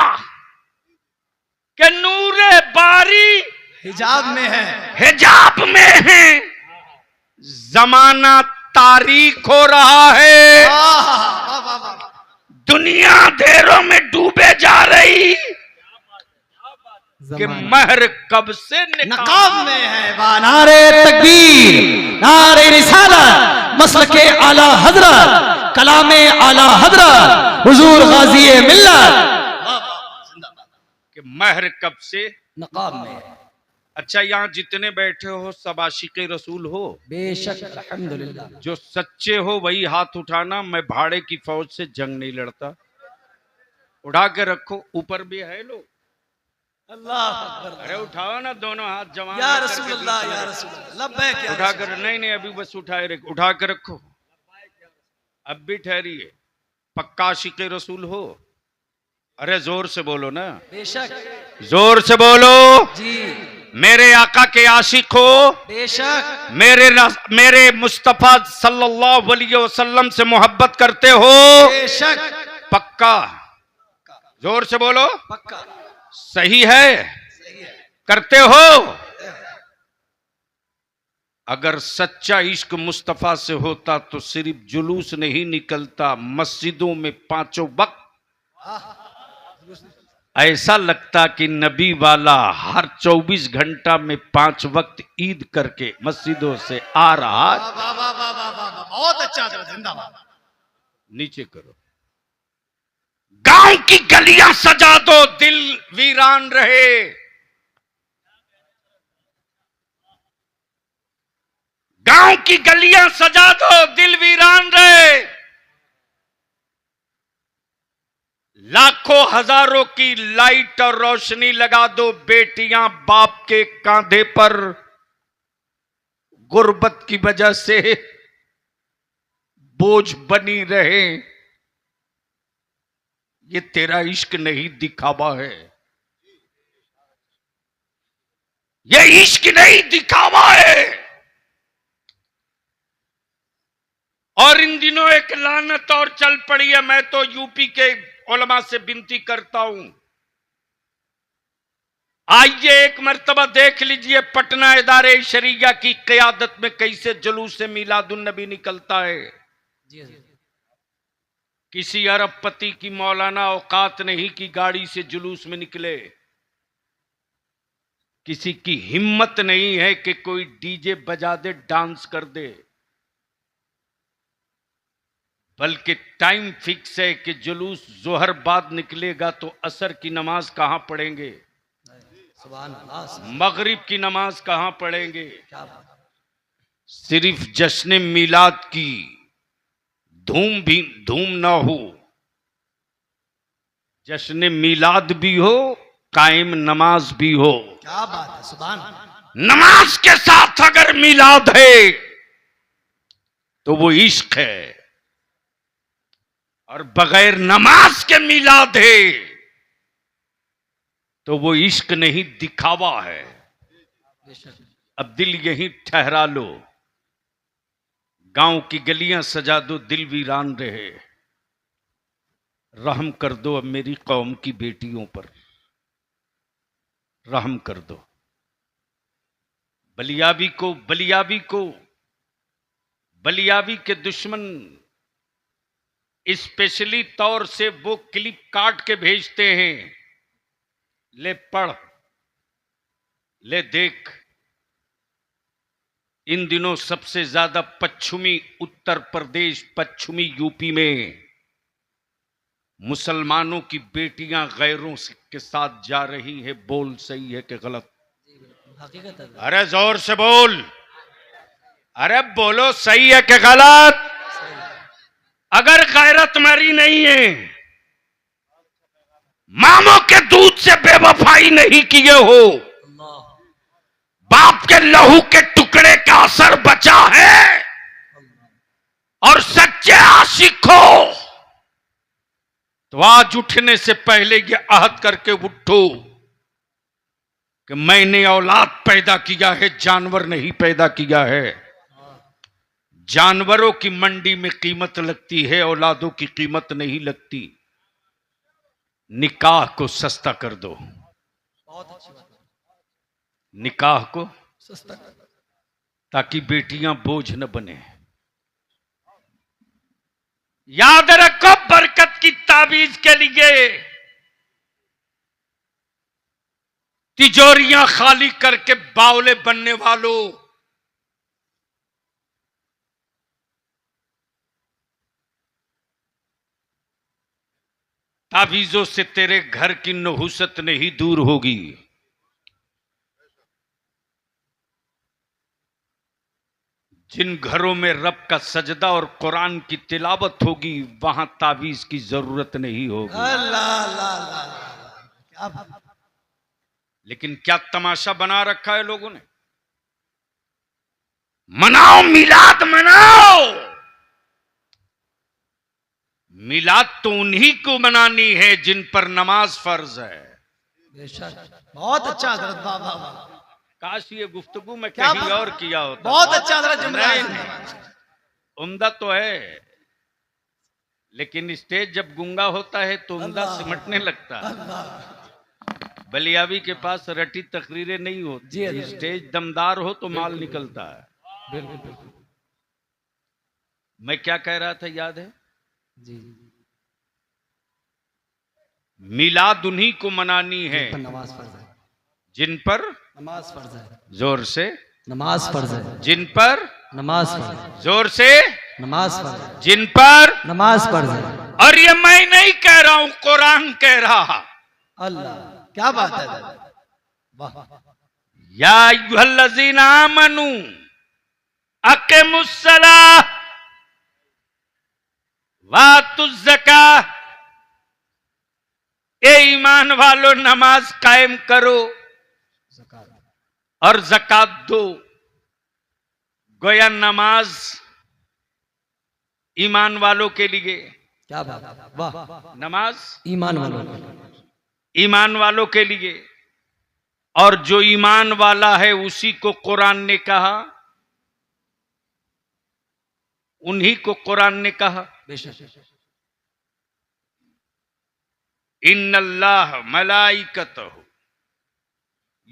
कि नूरे बारी हिजाब में है। हिजाब में है। जमाना तारीख हो रहा है, वाह वाह वाह। दुनिया अंधेरों में डूबे जा रही कि महर कब से नकाब में है। वाह नारे तकबीर, नारे रिसालत, मसलके आला हजरत, कलामे आला हजरत, हुजूर गाजी मिल्लत। कि महर कब से नकाब में है। अच्छा यहाँ जितने बैठे हो सब आशिक़े रसूल हो? बेशक अल्हम्दुलिल्लाह। जो सच्चे हो वही हाथ उठाना। मैं भाड़े की फौज से जंग नहीं लड़ता। उठा के रखो, ऊपर भी है लोग। अल्लाह अकबर। अरे उठाओ ना दोनों हाथ जवान या करके रसूलुल्लाह दूसरे या रखो। रसूलुल्लाह लब्बैक या उठा रसूल। कर नहीं अभी बस उठाए रखो, उठा के रखो। अब भी ठहरिए। पक्का आशिक़े रसूल हो? अरे जोर से बोलो ना। बेशक। जोर से बोलो। जी मेरे आका के आशिक हो? बेशक। मेरे मुस्तफा सल्लल्लाहु अलैहि वसल्लम से मोहब्बत करते हो? बेशक। पक्का। जोर से बोलो। पक्का। सही है? सही है। करते हो? अगर सच्चा इश्क मुस्तफा से होता तो सिर्फ जुलूस नहीं निकलता, मस्जिदों में 5 वक्त ऐसा लगता कि नबी वाला हर 24 घंटा में 5 वक्त ईद करके मस्जिदों से आ रहा। वाह वाह वाह वाह वाह वाह। बहुत अच्छा जिंदाबाद। नीचे करो। गांव की गलियां सजा दो, दिल वीरान रहे। गांव की गलियां सजा दो, दिल वीरान रहे। लाखों हजारों की लाइट और रोशनी लगा दो, बेटियां बाप के कांधे पर गुर्बत की वजह से बोझ बनी रहे। ये तेरा इश्क नहीं दिखावा है, ये इश्क नहीं दिखावा है। और इन दिनों एक लानत और चल पड़ी है। मैं तो यूपी के उलमा से विनती करता हूं, आइए एक मर्तबा देख लीजिए पटना इदारे शरिया की क़यादत में कैसे जुलूस से मीलादुन नबी निकलता है। किसी अरबपति की मौलाना औकात नहीं कि गाड़ी से जुलूस में निकले। किसी की हिम्मत नहीं है कि कोई डीजे बजा दे, डांस कर दे। बल्कि टाइम फिक्स है कि जुलूस जोहर बाद निकलेगा तो असर की नमाज कहां पढ़ेंगे, सुभान अल्लाह, मगरिब की नमाज कहां पढ़ेंगे। सिर्फ जश्न मिलाद की धूम ना हो, जश्न मिलाद भी हो, कायम नमाज भी हो। क्या बात है, सुभान अल्लाह। नमाज के साथ अगर मिलाद है तो वो इश्क है, और बगैर नमाज के मिलाद है तो वो इश्क नहीं दिखावा है। अब दिल यहीं ठहरा लो, गांव की गलियां सजा दो, दिल वीरान रहे। रहम कर दो अब मेरी कौम की बेटियों पर, रहम कर दो। बलियाबी को बलियाबी के दुश्मन स्पेशली तौर से वो क्लिप काट के भेजते हैं, ले पढ़, ले देख। इन दिनों सबसे ज्यादा पश्चिमी उत्तर प्रदेश, पश्चिमी यूपी में मुसलमानों की बेटियां गैरों के साथ जा रही है। बोल सही है कि गलत? हकीकत है। अरे जोर से बोल, अरे बोलो सही है कि गलत? अगर गैरत मरी नहीं है, मामों के दूध से बेवफाई नहीं किए हो, बाप के लहू के टुकड़े का असर बचा है, और सच्चे आशिक हो तो आज उठने से पहले ये अहद करके उठो कि मैंने औलाद पैदा किया है, जानवर नहीं पैदा किया है। जानवरों की मंडी में कीमत लगती है, औलादों की कीमत नहीं लगती। निकाह को सस्ता कर दो, बहुत अच्छी बात है। निकाह को सस्ता कर दो, ताकि बेटियां बोझ न बने। याद रखो, बरकत की ताबीज के लिए तिजोरियां खाली करके बावले बनने वालों, ताबीजों से तेरे घर की नहुसत नहीं दूर होगी। जिन घरों में रब का सजदा और कुरान की तिलावत होगी, वहां ताबीज की जरूरत नहीं होगी। अल्लाह अल्लाह अल्लाह, क्या बात। लेकिन क्या तमाशा बना रखा है लोगों ने। मनाओ मिलाद मनाओ, मिलाद तो उन्हीं को मनानी है जिन पर नमाज फर्ज है। बेशक, बहुत अच्छा हजरत, वाह वाह वाह। काश ये गुफ्तगू में क्या कहीं बात- और किया होता। बहुत अच्छा हजरत जुमला नहीं, है। नहीं, उम्दा तो है, लेकिन स्टेज जब गूंगा होता है तो उम्दा अल्लाह। सिमटने लगता है। अल्लाह। बलियाबी के पास रटी तकरीरें नहीं जी, होती, जी। स्टेज दमदार हो तो माल निकलता है। बिल्कुल बिल्कुल मैं क्या कह रहा था याद है? जी। मिलाद उन्हीं को मनानी है पर नमाज फर्ज है, जिन पर, नमाज फर्ज है, जोर से, नमाज फर्ज है, जिन पर, नमाज फर्ज है, जोर से, नमाज फर्ज है, जिन पर। नमाज फर्ज है। और ये मैं नहीं कह रहा हूं, कुरान कह रहा। अल्लाह, क्या बात है। वाह, या अय्युहल्लज़ीना आमनू अक़ीमुस्सलाह वातुज़्ज़काह, ए ईमान वालों नमाज कायम करो ज़कात, और ज़कात दो। गोया नमाज ईमान वालों के लिए, क्या बात है। वाह, नमाज ईमान वालों को। ईमान वालों के लिए, और जो ईमान वाला है उसी को कुरान ने कहा, उन्हीं को कुरान ने कहा। बेशक, इन्नल्लाह मलाइकतहु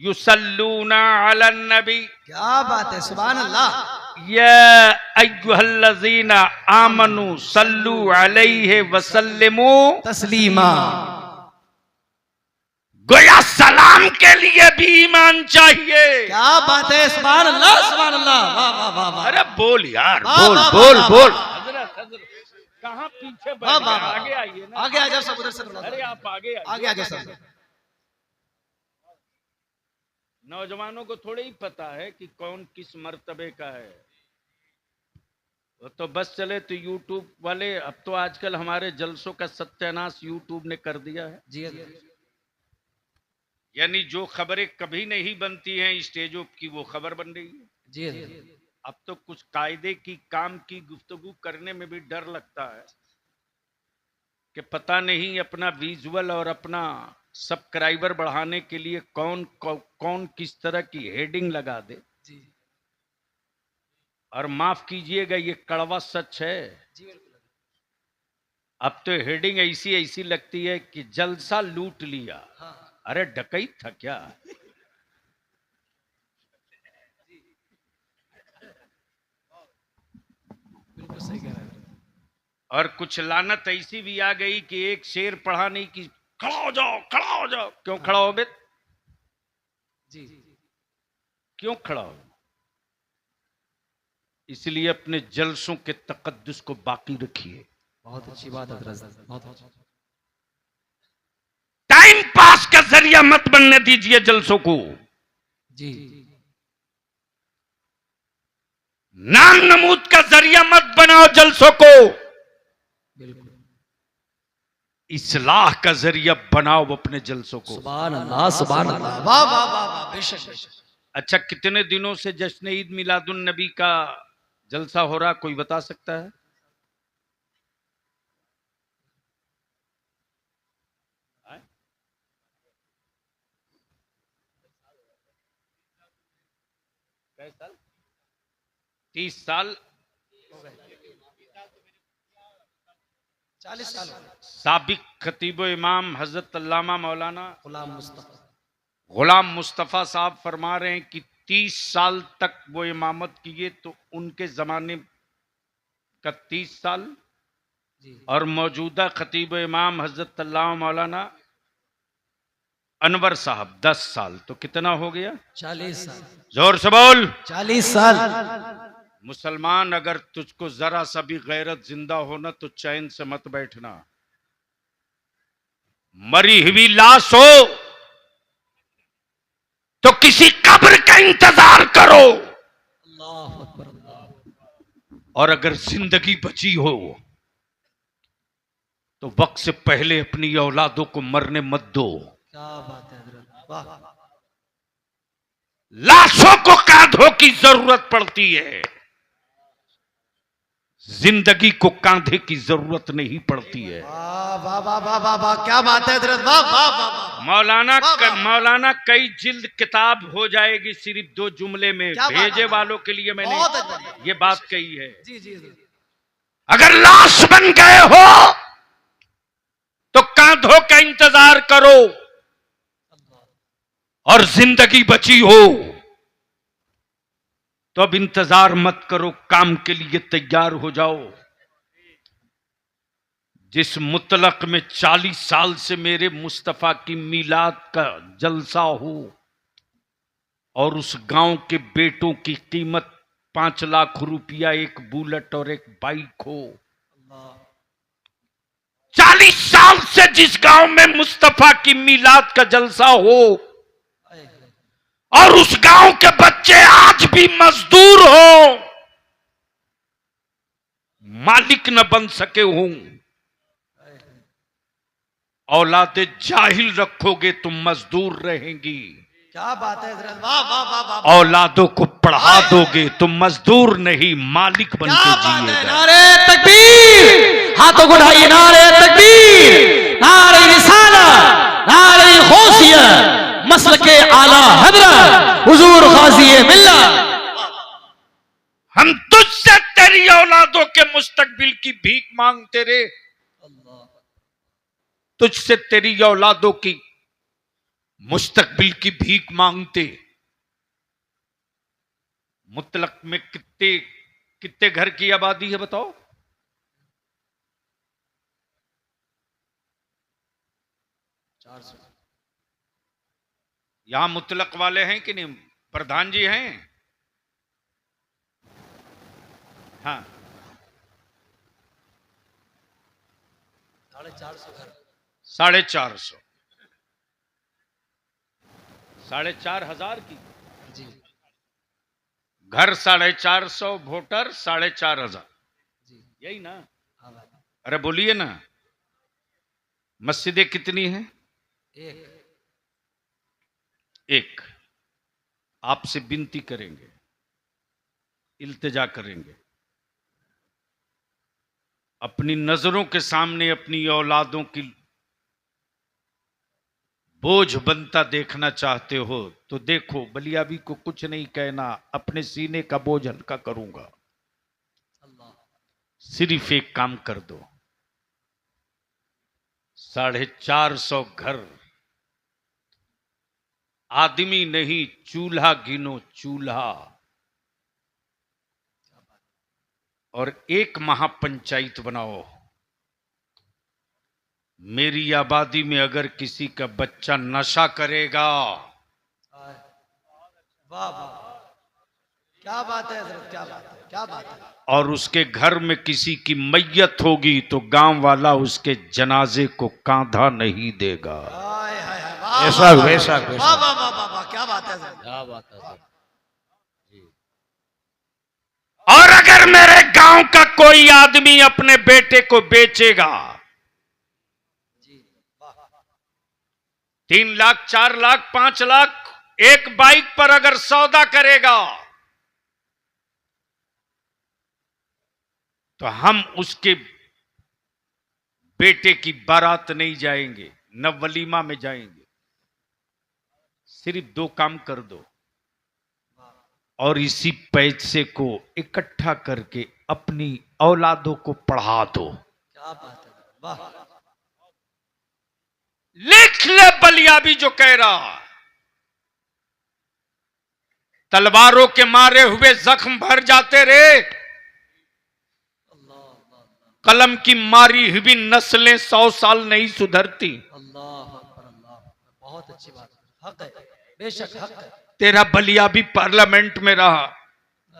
युसल्लूना अलन नबी, क्या बात है। सुभान अल्लाह। या अय्युहल्लज़ीना आमनू सल्लू अलैहि वसल्लिमू तस्लीमा। गोया सलाम के लिए भी ईमान चाहिए। क्या बात है। सुभान अल्लाह, सुभान अल्लाह। वाह वाह वाह वाह। अरे बोल यार, वाह, बोल वाह, बोल वाह, बोल। वाह। कहाँ पीछे बैठ वाह, गए? वाह, वाह। आगे आइए ना, आगे आ जाओ सब, उधर से थोड़ा सा। अरे आप आगे आइए। आगे आगे सब। नौजवानों को थोड़ी ही पता है कि कौन किस मर्तबे का है। वो तो बस चले तो यूट्यूब वाले, अब तो आजकल हमारे जलसों का सत्यानाश यूट्यूब ने कर दिया है। जी यानी जो खबरें कभी नहीं बनती हैं स्टेजों की, वो खबर बन रही है। जी। अब तो कुछ कायदे की काम की गुफ्तगू करने में भी डर लगता है कि पता नहीं अपना विजुअल और अपना सब्सक्राइबर बढ़ाने के लिए कौन किस तरह की हेडिंग लगा दे। जी और माफ कीजिएगा, ये कड़वा सच है। जी बिल्कुल। अब तो हेडिंग ऐसी ऐसी लगती है कि जलसा लूट लिया। हाँ अरे डकैत था क्या? बिल्कुल सही कह रहे हैं। और कुछ लानत ऐसी भी आ गई कि एक शेर पढ़ा नहीं कि खड़ा हो जाओ, खड़ा हो जाओ। क्यों खड़ा हो बे? जी क्यों खड़ा हो? इसलिए अपने जलसों के तकद्दुस को बाकी रखिए। बहुत अच्छी बात है हजरत, बहुत अच्छी। टाइम पास का जरिया मत बनने दीजिए जलसों को। जी नाम नमूद का जरिया मत बनाओ जलसों को। बिल्कुल। इस्लाह का जरिया बनाओ अपने जलसों को। सुभान अल्लाह, सुभान अल्लाह, वाह वाह वाह वाह, बेशक बेशक। अच्छा, कितने दिनों से जश्न ईद मिलादुन नबी का जलसा हो रहा, कोई बता सकता है? कैसे साल? 30 साल। 40 साल। साबिक खतीब इमाम हजरत अल्लामा मौलाना गुलाम मुस्तफा। गुलाम मुस्तफ़ा साहब फरमा रहे हैं कि 30 साल तक वो इमामत किए, तो उनके जमाने का 30 साल जी और मौजूदा खतीब इमाम हजरत अल्लामा मौलाना अनवर साहब 10 साल, तो कितना हो गया? 40 साल। जोर से बोल। 40 साल। मुसलमान, अगर तुझको जरा सा भी गैरत जिंदा होना तो चैन से मत बैठना। मरी हुई लाश हो तो किसी कब्र का इंतजार करो, अल्लाह अकबर, अल्लाह। और अगर जिंदगी बची हो तो वक्त से पहले अपनी औलादों को मरने मत दो। क्या बात है हजरत, वाह। लाशों को कांधों की जरूरत पड़ती है, जिंदगी को कांधे की जरूरत नहीं पड़ती है। वाह वाह वाह वाह वाह वाह, क्या बात है हजरत, वाह वाह वाह वाह। मौलाना कई जिल्द किताब हो जाएगी सिर्फ 2 जुमले में। क्या बात भेजे है? वालों के लिए मैंने बहुत अच्छा। ये बात कही है। जी जी जी। अगर लाश बन गए हो तो कांधों का इंतजार करो, और जिंदगी बची हो तो अब इंतजार मत करो, काम के लिए तैयार हो जाओ। जिस मुतलक में 40 साल से मेरे मुस्तफा की मीलाद का जलसा हो और उस गांव के बेटों की कीमत 5 लाख रुपया, एक बुलेट और एक बाइक हो। 40 साल से जिस गांव में मुस्तफा की मीलाद का जलसा हो और उस गांव के बच्चे आज भी मजदूर हो, मालिक न बन सके हों, औलादे जाहिल रखोगे तुम मजदूर रहेंगी। क्या बात है हजरत, वाह वाह वाह वाह। औलादों को पढ़ा दोगे तो मजदूर नहीं मालिक बन क्या के बात है, जिएगा। नारे तकबीर, हाथों को उठाइए, नारे तकबीर, नारे रिसालत, नारे गौसियत, मसलके आला हजरत हुजूर गाज़ी मिल्लत। हम तुझसे तेरी औलादों के मुस्तकबिल की भीख मांगते रे, तुझसे तेरी औलादों की मुस्तकबिल की भीख मांगते। मुतलक में कितने कितने घर की आबादी है बताओ? 400। यहां मुतलक वाले हैं कि नहीं? प्रधान जी हैं? हाँ, 450 घर। 450। 4,500 की जी घर, 450, वोटर 4,500। जी। यही ना? हाँ भाई। अरे बोलिए ना। मस्जिदें कितनी हैं? एक। आपसे विनती करेंगे, इल्तिजा करेंगे, अपनी नजरों के सामने अपनी औलादों की बोझ बनता देखना चाहते हो तो देखो, बलियाबी को कुछ नहीं कहना, अपने सीने का बोझ हल्का करूंगा। सिर्फ एक काम कर दो, 450 घर, आदमी नहीं चूल्हा गिनो, चूल्हा, और एक महापंचायत बनाओ। मेरी आबादी में अगर किसी का बच्चा नशा करेगा, वाह वाह, क्या बात है हजरत, क्या बात है, क्या बात है। और उसके घर में किसी की मैयत होगी तो गांव वाला उसके जनाजे को कांधा नहीं देगा। हाय हाय हाय, वाह बेशक वाह, बेशक वाह बेशक, वाह वाह वाह वाह, क्या बात है हजरत। क्या बात है सर। और अगर मेरे गांव का कोई आदमी अपने बेटे को बेचेगा, 3 लाख, 4 लाख, 5 लाख एक बाइक पर अगर सौदा करेगा, तो हम उसके बेटे की बारात नहीं जाएंगे, न वलीमा में जाएंगे। सिर्फ 2 काम कर दो और इसी पैसे को इकट्ठा करके अपनी औलादों को पढ़ा दो। क्या बात है, वाह। लिख ले बलियाबी जो कह रहा, तलवारों के मारे हुए जख्म भर जाते रे, कलम की मारी हुई नस्लें 100 साल नहीं सुधरती। अल्लाह अकबर, अल्लाह अकबर, बहुत अच्छी बात है, हक है, बेशक हक है। तेरा बलियाबी पार्लियामेंट में रहा,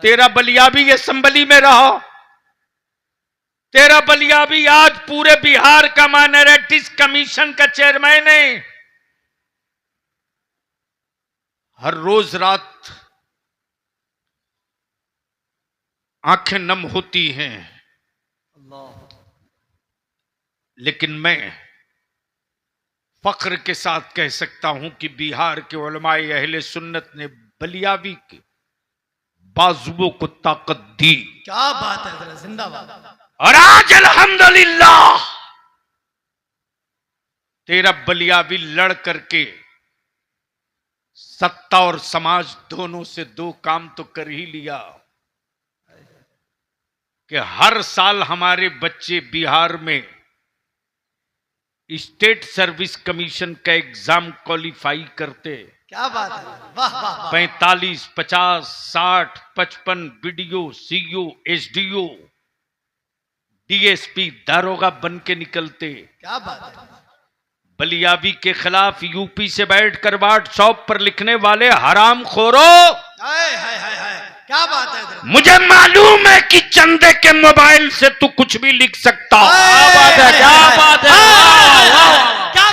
तेरा बलियाबी असेंबली में रहा, तेरा बलियाबी आज पूरे बिहार का माइनॉरिटीज कमीशन का चेयरमैन है। हर रोज रात आंखें नम होती हैं, लेकिन मैं फख्र के साथ कह सकता हूं कि बिहार के उलमाए अहले सुन्नत ने बलियाबी के बाजुओं को ताकत दी। क्या बात है हजरत, जिंदाबाद। और आज अल्हम्दुलिल्लाह तेरा बलियाबी लड़ करके सत्ता और समाज दोनों से 2 काम तो कर ही लिया कि हर साल हमारे बच्चे बिहार में स्टेट सर्विस कमीशन का एग्जाम क्वालिफाई करते। क्या बात है, वाह वाह वाह। 45, 50, 60, 55 बीडीओ, सीईओ, एसडीओ, डीएसपी, दारोगा बन के निकलते। क्या बात है। बलियाबी के खिलाफ यूपी से बैठकर व्हाट्सएप पर लिखने वाले हराम खोरो, हाय हाय हाय हाय, क्या बात है हजरत। मुझे मालूम है कि चंदे के मोबाइल से तू कुछ भी लिख सकता। क्या बात है, क्या बात है,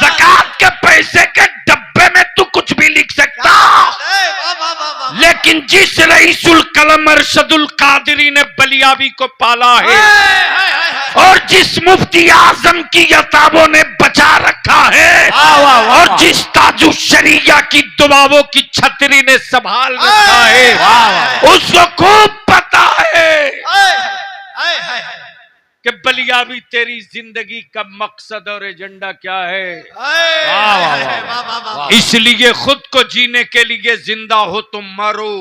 ज़कात के पैसे के डब्बे में तू कुछ भी लिख सकता। लेकिन जिस रईसुल कलम अरशदुल कादरी ने बलियाबी को पाला है और जिस मुफ्ती आजम की यताबों ने बचा रखा है और जिस ताजु शरिया की दुआओं की छतरी ने संभाल रखा है, उसको खूब पता है कि बलियाबी तेरी जिंदगी का मकसद और एजेंडा क्या है। इसलिए खुद को जीने के लिए जिंदा हो तो मरो,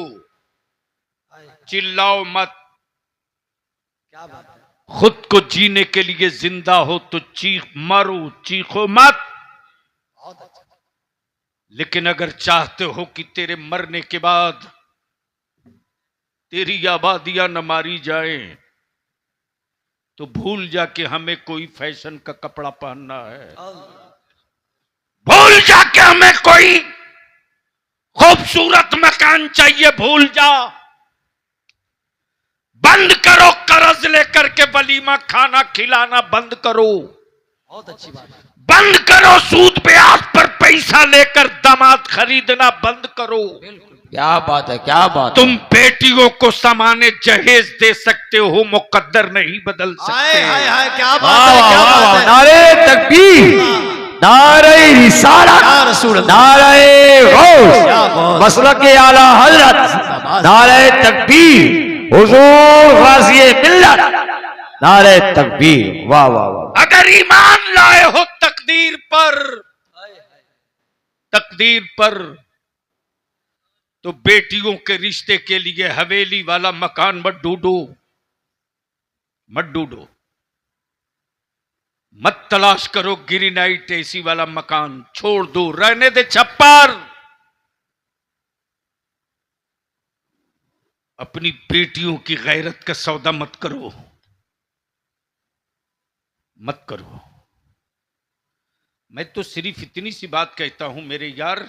चिल्लाओ मत। क्या बात है। खुद को जीने के लिए जिंदा हो तो मरो, चीखो मत। बहुत अच्छा। लेकिन अगर चाहते हो कि तेरे मरने के बाद तेरी आबादियां न मारी जाए, तो भूल जा कि हमें कोई फैशन का कपड़ा पहनना है, भूल जा कि हमें कोई खूबसूरत मकान चाहिए, भूल जा। बंद करो कर्ज लेकर के वलीमा खाना खिलाना, बंद करो। बहुत अच्छी बात है। बंद करो सूद ब्याज पर पैसा लेकर दामाद खरीदना, बंद करो। क्या बात है, क्या बात। तुम बेटियों को सामान्य जहेज दे सकते हो, मुकद्दर नहीं बदल सकते। हाय हाय, क्या बात है, क्या बात है। नारे तकबीर, नारे रिसालत, या रसूल अल्लाह। नारे गौस, मसलक आला हजरत, नारे तकबीर, हुजूर गाज़ी मिल्लत, नारे तकबीर। वाह वाह वाह। अगर ईमान लाए हो तकदीर पर तकदीर पर तो बेटियों के रिश्ते के लिए हवेली वाला मकान मत ढूंढो, मत ढूंढो, मत तलाश करो गिरिनाइट एसी वाला मकान, छोड़ दो, रहने दे छप्पर। अपनी बेटियों की गैरत का सौदा मत करो, मत करो। मैं तो सिर्फ इतनी सी बात कहता हूं मेरे यार,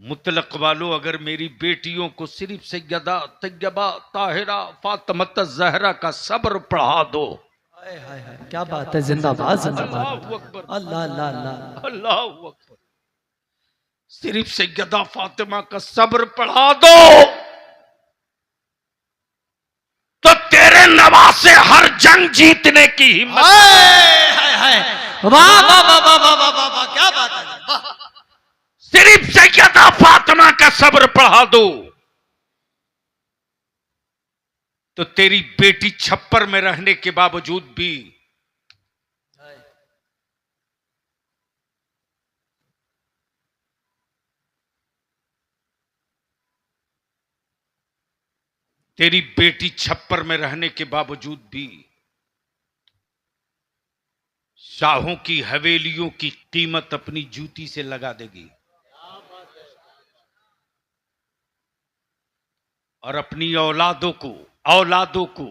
मुतलक वालों, अगर मेरी बेटियों को सिर्फ सैयदा तैयबा ताहिरा फातिमा जहरा का सब्र पढ़ा दो। हाय हाय हाय, क्या बात है, जिंदाबाद जिंदाबाद। अल्लाहू अकबर, अल्लाह अल्लाह अल्लाह। अल्लाहू अकबर। सिर्फ सैयदा फातिमा का सब्र पढ़ा दो तो तेरे नवासे हर जंग जीतने की हिम्मत। हाय हाय हाय, वाह वाह वाह वाह वाह वाह वाह वाह, क्या बात है, वाह। सिर्फ सैयदा फातिमा का सब्र पढ़ा दो तो तेरी बेटी छप्पर में रहने के बावजूद भी तेरी बेटी छप्पर में रहने के बावजूद भी शाहों की हवेलियों की कीमत अपनी जूती से लगा देगी और अपनी औलादों को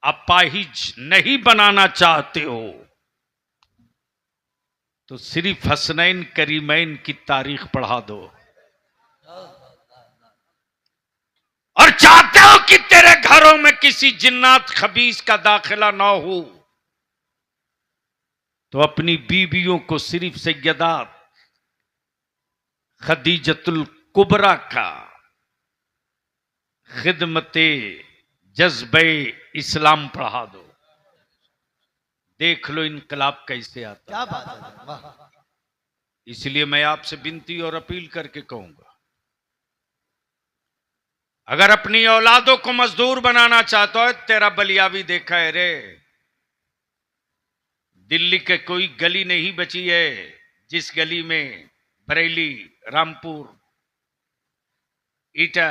अपाहिज नहीं बनाना चाहते हो तो सिर्फ हसनैन करीमैन की तारीख पढ़ा दो। और चाहते हो कि तेरे घरों में किसी जिन्नात खबीस का दाखिला ना हो तो अपनी बीवियों को सिर्फ सैयदा खदीजतुल कुबरा का खिदमते जज्बे इस्लाम पढ़ा दो। देख लो इनकलाब कैसे आता। क्या बात है, वाह। इसलिए मैं आपसे विनती और अपील करके कहूंगा, अगर अपनी औलादों को मजदूर बनाना चाहता है, तेरा बलियावी देखा है रे, दिल्ली के कोई गली नहीं बची है जिस गली में बरेली, रामपुर, ईटा,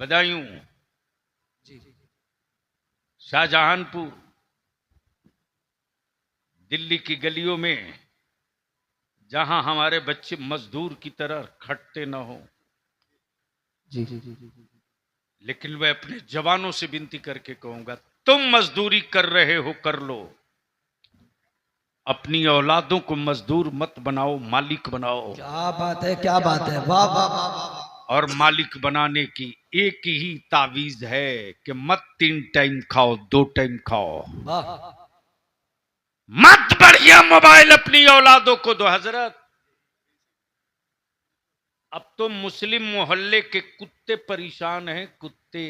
बदायूं, शाहजहांपुर, दिल्ली की गलियों में जहां हमारे बच्चे मजदूर की तरह खटते ना हो। जी जी जी जी। लेकिन मैं अपने जवानों से विनती करके कहूंगा, तुम मजदूरी कर रहे हो कर लो, अपनी औलादों को मजदूर मत बनाओ, मालिक बनाओ। क्या बात है, क्या बात है, वाह वाह वाह वाह। और मालिक बनाने की एक ही तावीज है कि मत 3 टाइम खाओ, 2 टाइम खाओ। वाह। मत बढ़िया मोबाइल अपनी औलादों को दो। हजरत, अब तो मुस्लिम मोहल्ले के कुत्ते परेशान हैं, कुत्ते।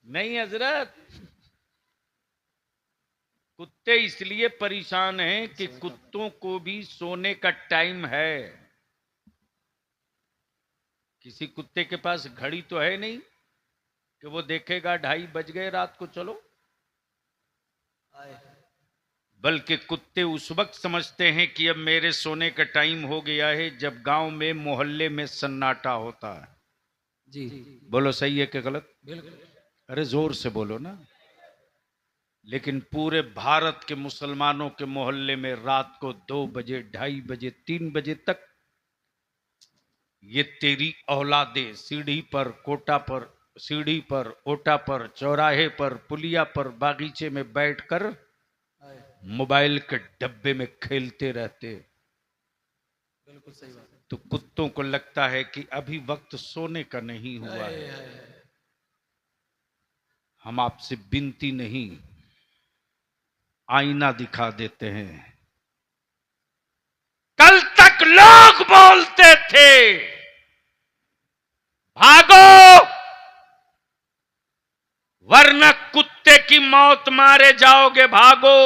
नहीं हजरत, कुत्ते इसलिए परेशान हैं कि कुत्तों को भी सोने का टाइम है। किसी कुत्ते के पास घड़ी तो है नहीं कि वो देखेगा 2:30 बज गए रात को चलो, बल्कि कुत्ते उस वक्त समझते हैं कि अब मेरे सोने का टाइम हो गया है जब गांव में मोहल्ले में सन्नाटा होता है। जी, बोलो सही है कि गलत? बिल्कुल। अरे जोर से बोलो ना। लेकिन पूरे भारत के मुसलमानों के मोहल्ले में रात को 2 बजे, 2:30 बजे, 3 बजे तक ये तेरी औलादे सीढ़ी पर, कोटा पर, सीढ़ी पर, ओटा पर, चौराहे पर, पुलिया पर, बागीचे में बैठकर मोबाइल के डब्बे में खेलते रहते। बिल्कुल सही बात है। तो कुत्तों को लगता है कि अभी वक्त सोने का नहीं हुआ है। हम आपसे विनती नहीं, आईना दिखा देते हैं। कल तक लोग बोलते थे भागो वरना कुत्ते की मौत मारे जाओगे, भागो।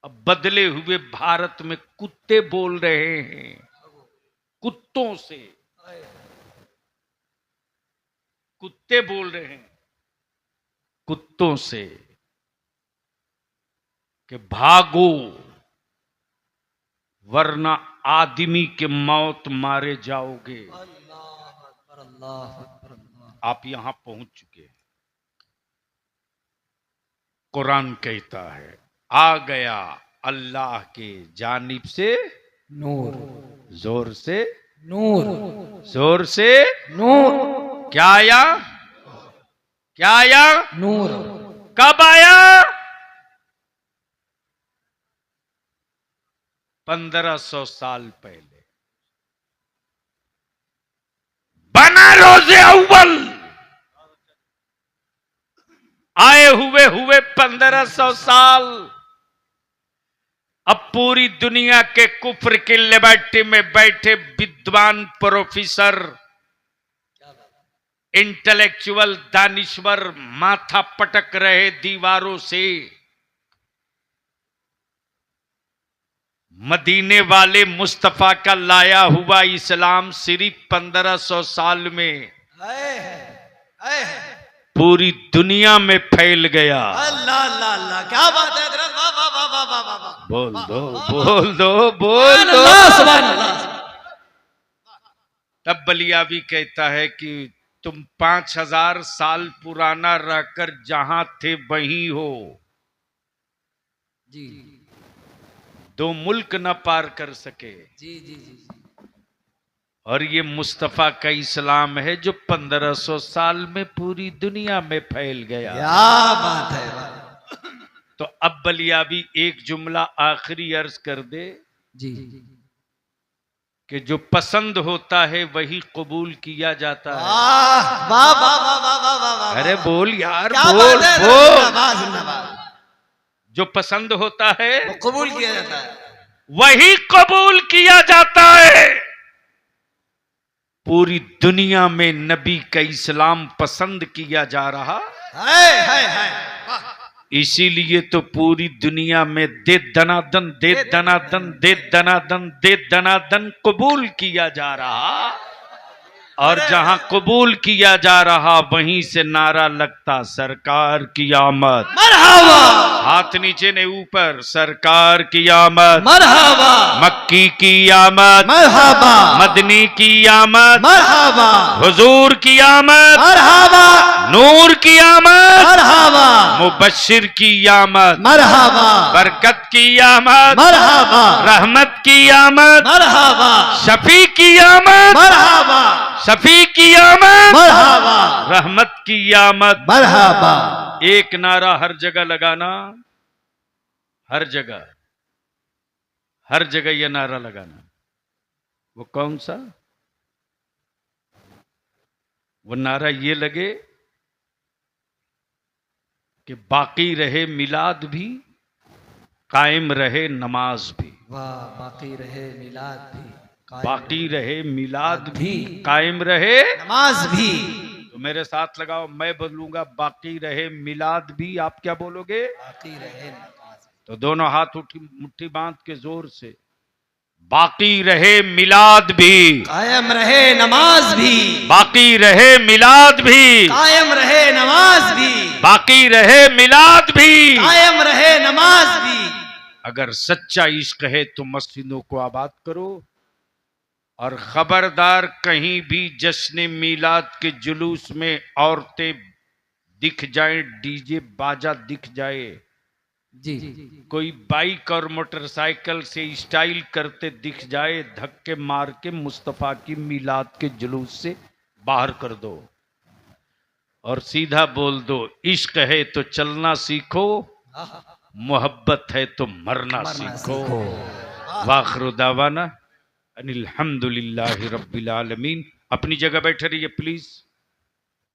अब बदले हुए भारत में कुत्ते बोल रहे हैं कुत्तों से, कुत्ते बोल रहे हैं। कुत्तों से कि भागो वरना आदमी के मौत मारे जाओगे। आप यहां पहुंच चुके हैं। कुरान कहता है आ गया अल्लाह के जानिब से नूर, जोर से, नूर, जोर से नूर, क्या आया? क्या आया? नूर। कब आया? 1500 साल पहले बना रोजे अव्वल। आए हुए 1500 साल। अब पूरी दुनिया के कुफ्र की लिबर्टी में बैठे विद्वान प्रोफेसर, इंटेलेक्चुअल, दानिश्वर माथा पटक रहे दीवारों से। मदीने वाले मुस्तफा का लाया हुआ इस्लाम सिर्फ 1500 साल में पूरी दुनिया में फैल गया। अल्लाह अल्लाह अल्लाह, क्या बात है हजरत, वाह वाह वाह वाह वाह वाह वाह। बोल दो, बोल दो, बोल दो। अल्लाह, सुभान अल्लाह। तब बलियावी कहता है कि तुम 5000 साल पुराना रहकर जहां थे वहीं हो। जी 2 मुल्क न पार कर सके। जी जी जी। और ये मुस्तफा का इस्लाम है जो 1500 साल में पूरी दुनिया में फैल गया। क्या बात है। तो अब बलियावी एक जुमला आखिरी अर्ज कर दे जी कि जो पसंद होता है वही कबूल किया जाता है। वाह वाह वाह वाह वाह वाह वाह वाह। अरे बोल यार, क्या बोल बात है, बोल। जिंदाबाद जिंदाबाद। जो पसंद होता है वो कबूल किया जाता है। वही कबूल किया जाता है। पूरी दुनिया में नबी का इस्लाम पसंद किया जा रहा है। इसीलिए तो पूरी दुनिया में दे दनादन, दे दनादन, दे दनादन, दे दनादन कबूल किया जा रहा। और जहां कबूल किया जा रहा वहीं से नारा लगता सरकार की आमद। मरहबा, हाथ नीचे ने ऊपर, सरकार की आमद, मरहबा, मक्की की आमद, मरहबा, मदनी की आमद, मरहबा, हुजूर की आमद, मरहबा, नूर की आमद, मरहबा, मुबश्शिर की आमद, मरहबा, बरकत की आमद, मरहबा, रहमत की आमद, मरहबा, शफी की आमद, मरहबा, शफी की आमद, मरहबा, रहमत की आमद। मरहबा। एक नारा हर जगह लगाना, हर जगह, हर जगह यह नारा लगाना। वो कौन सा? वो नारा ये लगे कि बाकी रहे मिलाद भी, कायम रहे नमाज भी। वाह, बाकी रहे मिलाद भी, कायम बाकी रहे मिलाद भी, भी, कायम रहे। नमाज भी। तो मेरे साथ लगाओ, मैं बोलूंगा बाकी रहे मिलाद भी, आप क्या बोलोगे? बाकी रहे नमाज भी। तो दोनों हाथ उठी मुट्ठी बांध के जोर से, बाकी रहे मिलाद भी, कायम रहे नमाज भी, बाकी रहे मिलाद भी, कायम रहे नमाज भी, बाकी रहे मिलाद भी। कायम रहे नमाज भी। अगर सच्चा इश्क है तो मस्जिदों को आबाद करो, और खबरदार कहीं भी जश्न मिलाद के जुलूस में औरतें दिख जाएं, डीजे बाजा दिख जाए, जी कोई बाइक और मोटरसाइकिल से स्टाइल करते दिख जाए, धक्के मार के मुस्तफा की मिलाद के जुलूस से बाहर कर दो और सीधा बोल दो, इश्क है तो चलना सीखो, मोहब्बत है तो मरना सीखो। वाखिर दावाना अनिल हम्दुलिल्लाहि रब्बिल आलमीन। अपनी जगह बैठे रहिए प्लीज।